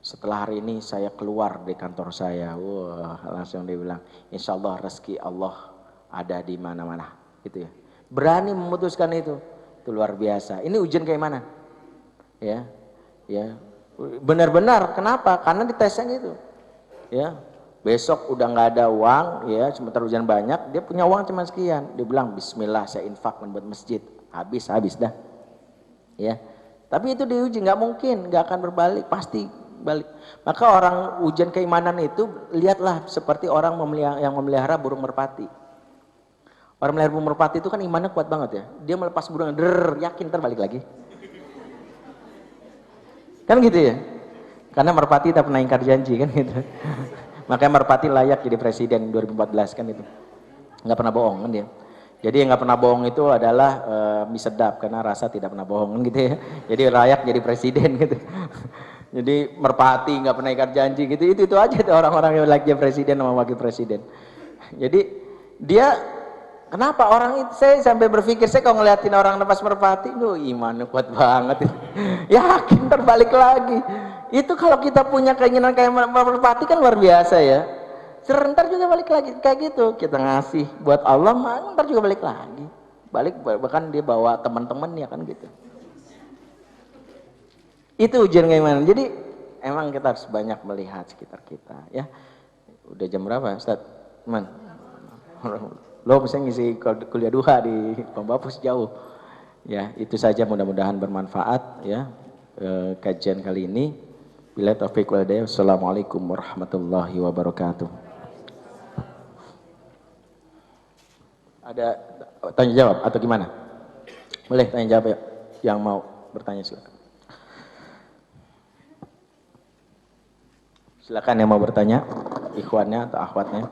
[SPEAKER 1] Setelah hari ini saya keluar dari kantor saya. Wah, langsung dia bilang, insya Allah rezeki Allah ada di mana-mana. Gitu ya. Berani memutuskan itu luar biasa. Ini ujian kayak mana? Ya, ya. Benar-benar kenapa? Karena ditesnya gitu ya, besok udah nggak ada uang ya, sementara ujian banyak, dia punya uang cuma sekian, dia bilang bismillah saya infak membuat masjid, habis dah ya. Tapi itu diuji, nggak mungkin nggak akan berbalik, pasti balik. Maka orang ujian keimanan itu lihatlah seperti orang yang memelihara burung merpati. Orang melihara burung merpati itu kan imannya kuat banget ya, dia melepas burung yakin terbalik lagi. Kan gitu ya, karena merpati tak pernah ingkar janji kan gitu. Makanya merpati layak jadi presiden 2014 kan itu, nggak pernah bohong kan dia. Jadi yang nggak pernah bohong itu adalah mie sedap, karena rasa tidak pernah bohong kan gitu ya. Jadi layak jadi presiden gitu. Jadi merpati nggak pernah ingkar janji gitu, itu aja tuh orang-orang yang layak jadi presiden sama wakil presiden. Jadi dia kenapa orang itu, saya sampai berpikir, saya kalau ngeliatin orang lepas merpati, imannya kuat banget itu. Yakin terbalik lagi. Itu kalau kita punya keinginan kayak merpati kan luar biasa ya. Serentar juga balik lagi kayak gitu. Kita ngasih buat Allah, ntar juga balik lagi. Balik bahkan dia bawa teman-temannya kan gitu. Itu ujian kayak mana. Jadi emang kita harus banyak melihat sekitar kita ya. Udah jam berapa Ustaz? Man. Lo misalnya ngisi kuliah duha di Pembapus jauh. Ya, itu saja mudah-mudahan bermanfaat ya kajian kali ini. Bila taufiq wal hidayah. Wassalamualaikum warahmatullahi wabarakatuh. Ada tanya jawab atau gimana? Boleh tanya jawab ya, yang mau bertanya silakan. Silakan yang mau bertanya, ikhwannya atau akhwatnya.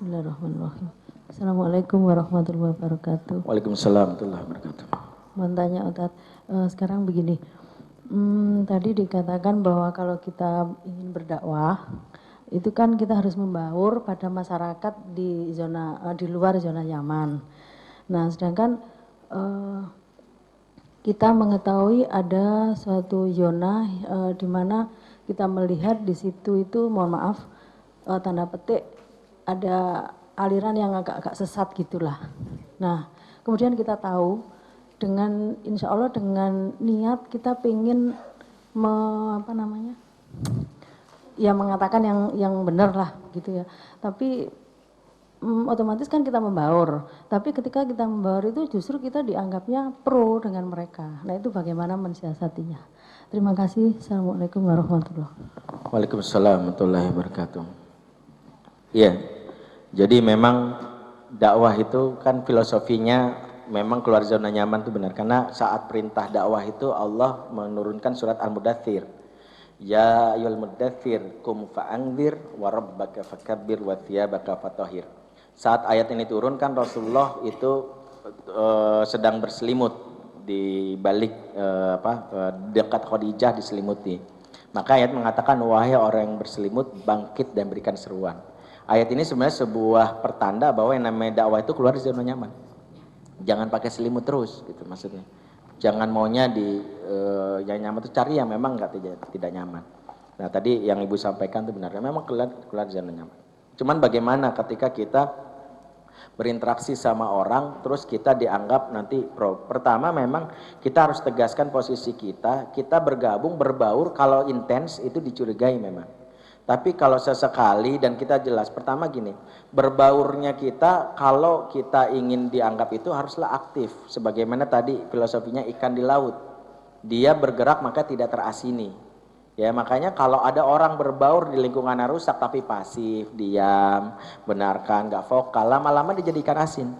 [SPEAKER 2] Bismillahirrahmanirrahim. Assalamualaikum warahmatullahi wabarakatuh.
[SPEAKER 1] Waalaikumsalam warahmatullahi wabarakatuh.
[SPEAKER 2] Mau tanya Ustadz, sekarang begini, tadi dikatakan bahwa kalau kita ingin berdakwah, itu kan kita harus membaur pada masyarakat di zona di luar zona nyaman. Nah, sedangkan kita mengetahui ada suatu zona di mana kita melihat di situ itu, mohon maaf, tanda petik ada aliran yang agak-agak sesat gitulah. Nah, kemudian kita tahu dengan insya Allah dengan niat kita pengen ya mengatakan yang benar lah gitu ya. Tapi otomatis kan kita membaur. Tapi ketika kita membaur itu justru kita dianggapnya pro dengan mereka. Nah itu bagaimana mensiasatinya. Terima kasih. Assalamualaikum warahmatullahi wabarakatuh.
[SPEAKER 1] Waalaikumsalam warahmatullahi wabarakatuh. Iya. Jadi memang dakwah itu kan filosofinya memang keluar zona nyaman itu benar. Karena saat perintah dakwah itu Allah menurunkan surat Al-Mudaththir. Ya ayyuhal mudaththir qum fa'anzir wa rabbaka fakabbir wa thiyabaka fatahhir. Saat ayat ini turun kan Rasulullah itu sedang berselimut di balik dekat Khadijah diselimuti. Maka ayat mengatakan wahai orang yang berselimut bangkit dan berikan seruan. Ayat ini sebenarnya sebuah pertanda bahwa yang namanya dakwah itu keluar dari zona nyaman. Jangan pakai selimut terus gitu maksudnya. Jangan maunya di yang nyaman itu cari yang memang tidak nyaman. Nah tadi yang Ibu sampaikan itu benar. Memang keluar dari zona nyaman. Cuman bagaimana ketika kita berinteraksi sama orang terus kita dianggap nanti pro. Pertama memang kita harus tegaskan posisi kita bergabung berbaur kalau intens itu dicurigai memang. Tapi kalau sesekali dan kita jelas, pertama gini, berbaurnya kita kalau kita ingin dianggap itu haruslah aktif. Sebagaimana tadi filosofinya ikan di laut, dia bergerak maka tidak terasini. Ya makanya kalau ada orang berbaur di lingkungan yang rusak tapi pasif, diam, benarkan, gak vokal, lama-lama dijadikan asin.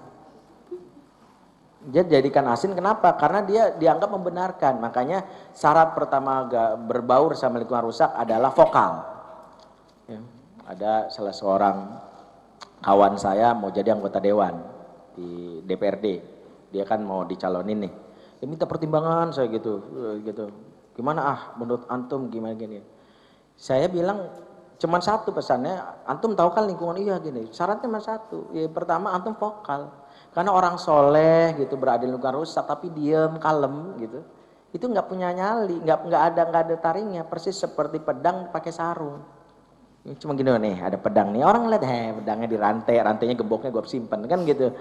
[SPEAKER 1] Dia jadikan asin kenapa? Karena dia dianggap membenarkan. Makanya syarat pertama berbaur sama lingkungan rusak adalah vokal. Ya, ada salah seorang kawan saya mau jadi anggota dewan di DPRD, dia kan mau dicalonin nih, dia minta pertimbangan saya gitu, gimana menurut antum gimana gini, saya bilang cuman satu pesannya, antum tahu kan lingkungan iya gini, syaratnya cuma satu, ya pertama antum vokal, karena orang soleh gitu berada di lingkungan rusak tapi diem kalem gitu, itu nggak punya nyali, nggak ada taringnya, persis seperti pedang pakai sarung. Cuma gini nih, ada pedang nih, orang ngeliat pedangnya di rantainya gemboknya gue simpen kan gitu.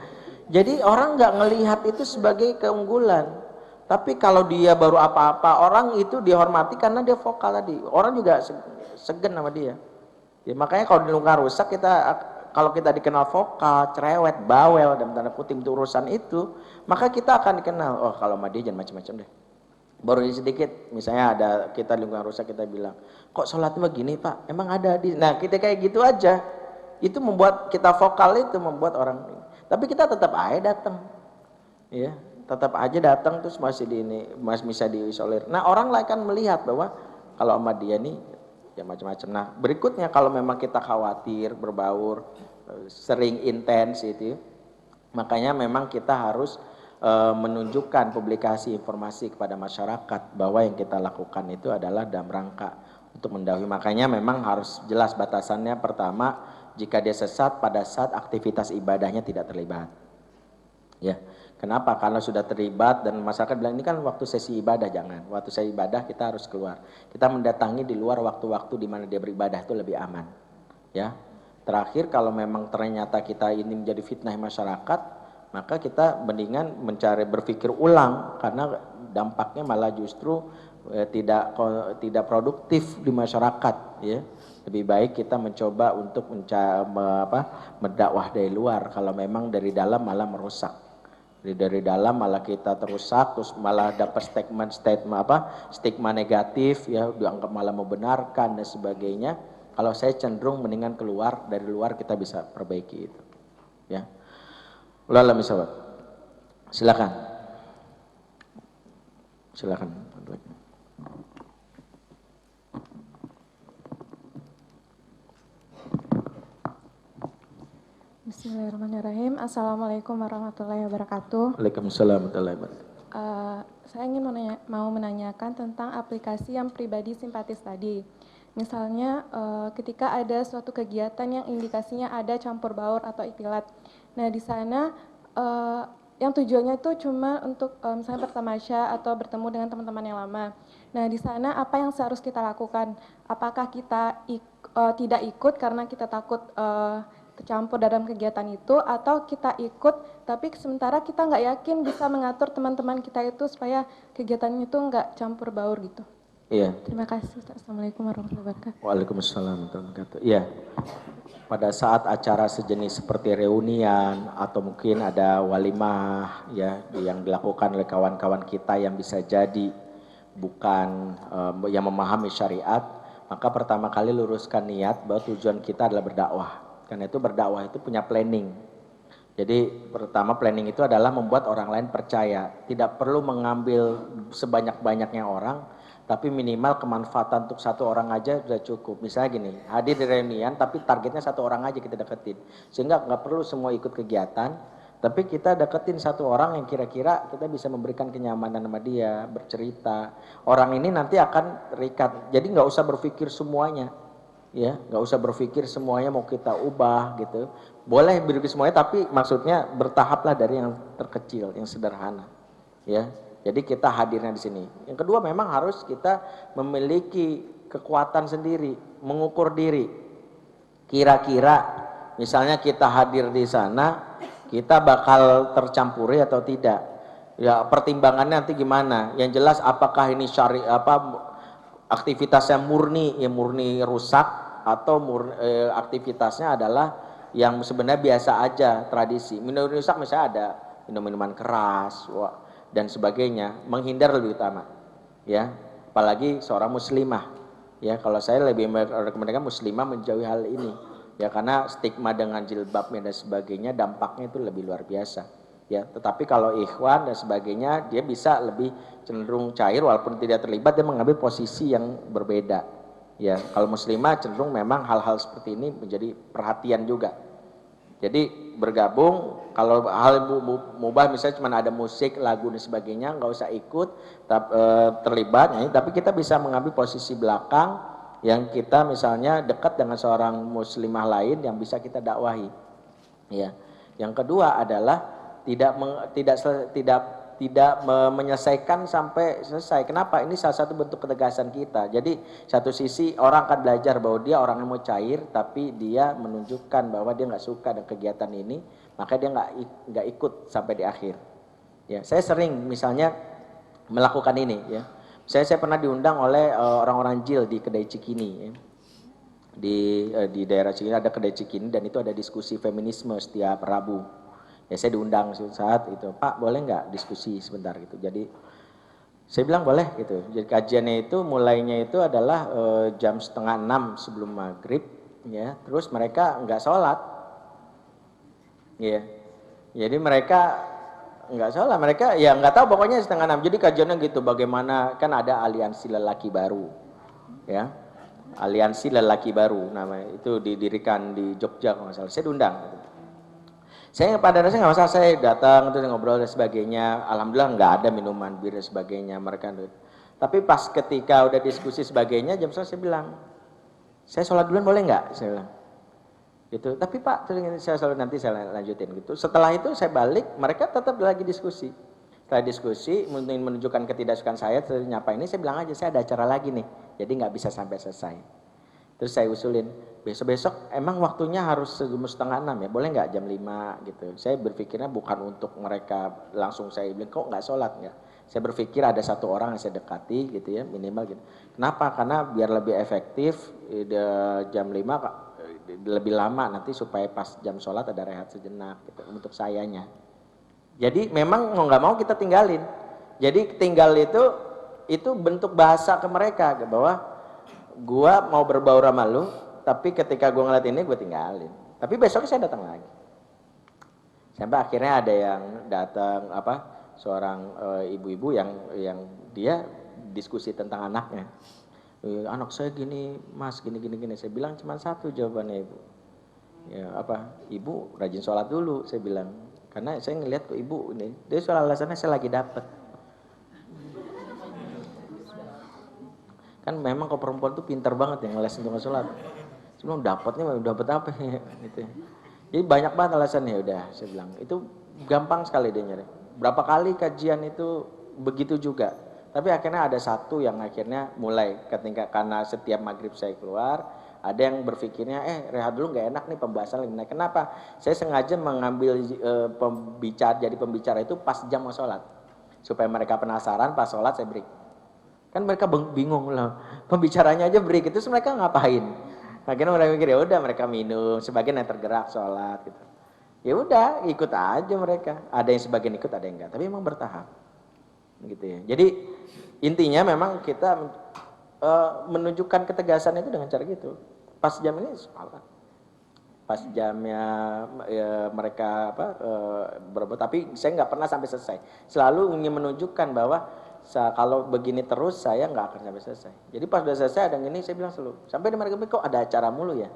[SPEAKER 1] Jadi orang nggak ngelihat itu sebagai keunggulan. Tapi kalau dia baru apa-apa, orang itu dihormati karena dia vokal tadi. Orang juga segen sama dia. Ya, makanya kalau di lingkungan rusak kalau kita dikenal vokal, cerewet, bawel dan tanda kutip itu urusan itu, maka kita akan dikenal. Oh kalau sama dia jangan macam-macam deh. Baru sedikit, misalnya ada kita lingkungan rusak kita bilang, kok sholatnya begini Pak? Emang ada di, nah kita kayak gitu aja, itu membuat kita vokal itu membuat orang, tapi kita tetap aja datang, ya, tetap aja datang terus masih bisa diisolir. Nah orang lain kan melihat bahwa kalau sama dia nih ya macam-macam. Nah berikutnya kalau memang kita khawatir berbaur, sering intens itu, makanya memang kita harus menunjukkan publikasi informasi kepada masyarakat bahwa yang kita lakukan itu adalah dalam rangka untuk mendahului. Makanya memang harus jelas batasannya. Pertama, jika dia sesat pada saat aktivitas ibadahnya tidak terlibat. Ya, kenapa? Karena sudah terlibat dan masyarakat bilang ini kan waktu sesi ibadah, jangan. Waktu sesi ibadah kita harus keluar. Kita mendatangi di luar waktu-waktu di mana dia beribadah itu lebih aman. Ya. Terakhir kalau memang ternyata kita ini menjadi fitnah masyarakat, maka kita mendingan berpikir ulang karena dampaknya malah justru tidak produktif di masyarakat ya. Lebih baik kita mencoba untuk mendakwah dari luar kalau memang dari dalam malah merusak. Dari dalam malah kita terusak terus malah dapat stigma negatif ya, dianggap malah membenarkan dan sebagainya. Kalau saya cenderung mendingan keluar, dari luar kita bisa perbaiki itu. Ya. Ulala misawat. Silakan. Silakan.
[SPEAKER 3] Bismillahirrahmanirrahim. Assalamualaikum warahmatullahi wabarakatuh.
[SPEAKER 1] Waalaikumsalam warahmatullahi wabarakatuh.
[SPEAKER 3] Saya ingin mau menanyakan tentang aplikasi yang pribadi simpatis tadi. Misalnya ketika ada suatu kegiatan yang indikasinya ada campur baur atau ikhtilat. Nah di sana yang tujuannya itu cuma untuk misalnya bertamasya atau bertemu dengan teman-teman yang lama. Nah di sana apa yang seharus kita lakukan? Apakah kita tidak ikut karena kita takut kecampur dalam kegiatan itu, atau kita ikut tapi sementara kita nggak yakin bisa mengatur teman-teman kita itu supaya kegiatan itu nggak campur baur gitu.
[SPEAKER 1] Iya.
[SPEAKER 3] Terima kasih. Assalamualaikum warahmatullahi wabarakatuh.
[SPEAKER 1] Waalaikumsalam warahmatullahi wabarakatuh. Iya. Pada saat acara sejenis seperti reunian atau mungkin ada walimah ya yang dilakukan oleh kawan-kawan kita yang bisa jadi bukan yang memahami syariat, maka pertama kali luruskan niat bahwa tujuan kita adalah berdakwah. Karena itu berdakwah itu punya planning. Jadi pertama planning itu adalah membuat orang lain percaya. Tidak perlu mengambil sebanyak-banyaknya orang, tapi minimal kemanfaatan untuk satu orang aja sudah cukup. Misalnya gini, hadir di reunian tapi targetnya satu orang aja kita deketin. Sehingga nggak perlu semua ikut kegiatan, tapi kita deketin satu orang yang kira-kira kita bisa memberikan kenyamanan sama dia, bercerita. Orang ini nanti akan terikat. Jadi nggak usah berpikir semuanya. Ya, nggak usah berpikir semuanya mau kita ubah gitu. Boleh berpikir semuanya, tapi maksudnya bertahaplah dari yang terkecil, yang sederhana. Ya, jadi kita hadirnya di sini. Yang kedua memang harus kita memiliki kekuatan sendiri, mengukur diri. Kira-kira misalnya kita hadir di sana, kita bakal tercampuri atau tidak. Ya, pertimbangannya nanti gimana? Yang jelas apakah ini aktivitasnya murni rusak, atau aktivitasnya adalah yang sebenarnya biasa aja, tradisi. Minum rusak misalnya ada minum-minuman keras dan sebagainya, menghindar lebih utama. Ya, apalagi seorang muslimah. Ya, kalau saya lebih merekomendasikan muslimah menjauhi hal ini. Ya, karena stigma dengan jilbabnya dan sebagainya dampaknya itu lebih luar biasa. Ya, tetapi kalau ikhwan dan sebagainya dia bisa lebih cenderung cair walaupun tidak terlibat, dia mengambil posisi yang berbeda. Ya, kalau muslimah cenderung memang hal-hal seperti ini menjadi perhatian juga. Jadi bergabung, kalau hal mubah misalnya cuma ada musik, lagu dan sebagainya, nggak usah ikut terlibat, tapi kita bisa mengambil posisi belakang yang kita misalnya dekat dengan seorang muslimah lain yang bisa kita dakwahi. Ya, yang kedua adalah tidak menyelesaikan sampai selesai. Kenapa? Ini salah satu bentuk ketegasan kita. Jadi satu sisi orang akan belajar bahwa dia orang yang mau cair, tapi dia menunjukkan bahwa dia nggak suka dengan kegiatan ini, maka dia nggak ikut sampai di akhir. Ya, saya sering misalnya melakukan ini. Ya, saya pernah diundang oleh orang-orang JIL di kedai Cikini. Ya. Di daerah Cikini ada kedai Cikini dan itu ada diskusi feminisme setiap Rabu. Ya saya diundang saat itu, Pak boleh nggak diskusi sebentar gitu. Jadi saya bilang boleh gitu. Jadi kajiannya itu mulainya itu adalah jam 5:30 sebelum maghrib, ya. Terus mereka nggak sholat, ya. Jadi mereka nggak sholat, mereka ya nggak tahu pokoknya 5:30. Jadi kajiannya gitu, bagaimana kan ada aliansi lelaki baru, ya. Aliansi lelaki baru namanya itu didirikan di Jogja kalau nggak salah. Saya diundang. Gitu. Saya pada dasarnya nggak masalah, saya datang terus ngobrol dan sebagainya. Alhamdulillah nggak ada minuman bir dan sebagainya mereka. Tapi pas ketika udah diskusi sebagainya jam 11 saya bilang, saya sholat duluan boleh nggak? Saya bilang, gitu. Tapi Pak, saya sholat nanti saya lanjutin gitu. Setelah itu saya balik, mereka tetap lagi diskusi. Setelah diskusi menunjukkan ketidaksukaan saya, terus nyapa ini saya bilang aja saya ada acara lagi nih, jadi nggak bisa sampai selesai. Terus saya usulin, besok-besok emang waktunya harus 5:30 ya, boleh nggak jam 5 gitu. Saya berpikirnya bukan untuk mereka langsung saya bilang, kok nggak sholat nggak. Saya berpikir ada satu orang yang saya dekati gitu ya, minimal gitu. Kenapa? Karena biar lebih efektif, jam 5 lebih lama nanti supaya pas jam sholat ada rehat sejenak gitu, untuk sayanya. Jadi memang mau nggak mau kita tinggalin. Jadi tinggal itu bentuk bahasa ke mereka bahwa gua mau berbaur sama lu, tapi ketika gua ngeliat ini gua tinggalin. Tapi besoknya saya datang lagi. Sampai akhirnya ada yang datang seorang ibu-ibu yang dia diskusi tentang anaknya. Anak saya gini, Mas, gini. Saya bilang cuma satu jawabannya Ibu. Ya apa, ibu rajin sholat dulu, saya bilang. Karena saya ngelihat kok ibu ini, dia soal alasannya saya lagi dapet. Kan memang kalau perempuan tuh pintar banget ya ngeles untuk sholat. Sebelum dapatnya dapat apa ya gitu. Jadi banyak banget alasannya, udah saya bilang. Itu gampang sekali dia nyari. Berapa kali kajian itu begitu juga. Tapi akhirnya ada satu yang akhirnya mulai ketika karena setiap maghrib saya keluar, ada yang berpikirnya rehat dulu nggak enak nih pembahasan lagi naik. Kenapa? Saya sengaja mengambil jadi pembicara itu pas jam mau sholat supaya mereka penasaran pas sholat saya break. Kan mereka bingung lah, pembicaranya aja break itu mereka ngapain? Akhirnya mereka mikir ya udah mereka minum, sebagian yang tergerak sholat gitu. Ya udah ikut aja mereka. Ada yang sebagian ikut, ada yang enggak. Tapi memang bertahap, gitu ya. Jadi intinya memang kita menunjukkan ketegasan itu dengan cara gitu. Pas jam ini sholat, pas jamnya mereka berebut. Tapi saya nggak pernah sampai selesai. Selalu ingin menunjukkan bahwa kalau begini terus saya nggak akan sampai selesai. Jadi pas udah selesai ada yang ini saya bilang selalu. Sampai di mereka kok ada acara mulu ya.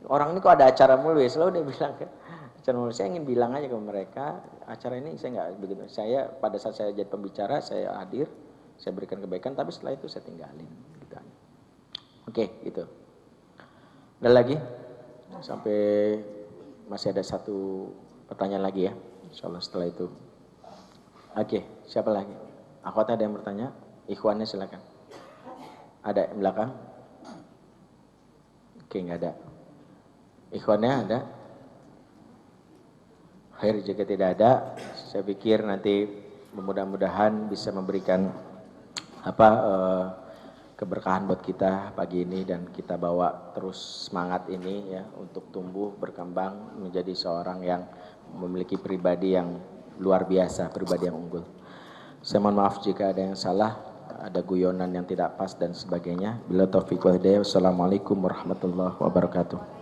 [SPEAKER 1] Orang ini kok ada acara mulu ya. Selalu dia bilang kan. Acara mulu. Saya ingin bilang aja ke mereka acara ini saya nggak begitu. Saya pada saat saya jadi pembicara saya hadir, saya berikan kebaikan. Tapi setelah itu saya tinggalin. Gitu. Oke, gitu. Ada lagi? Sampai masih ada satu pertanyaan lagi ya. Insyaallah setelah itu. Oke, siapa lagi? Akhwatnya ada yang bertanya? Ikhwannya silakan. Ada yang belakang? Oke, enggak ada. Ikhwannya ada? Khair, jika tidak ada, saya pikir nanti mudah-mudahan bisa memberikan keberkahan buat kita pagi ini dan kita bawa terus semangat ini ya untuk tumbuh berkembang menjadi seorang yang memiliki pribadi yang luar biasa, pribadi yang unggul. Saya mohon maaf jika ada yang salah, ada guyonan yang tidak pas dan sebagainya. Bila taufiq wal hidayah. Wassalamualaikum warahmatullahi wabarakatuh.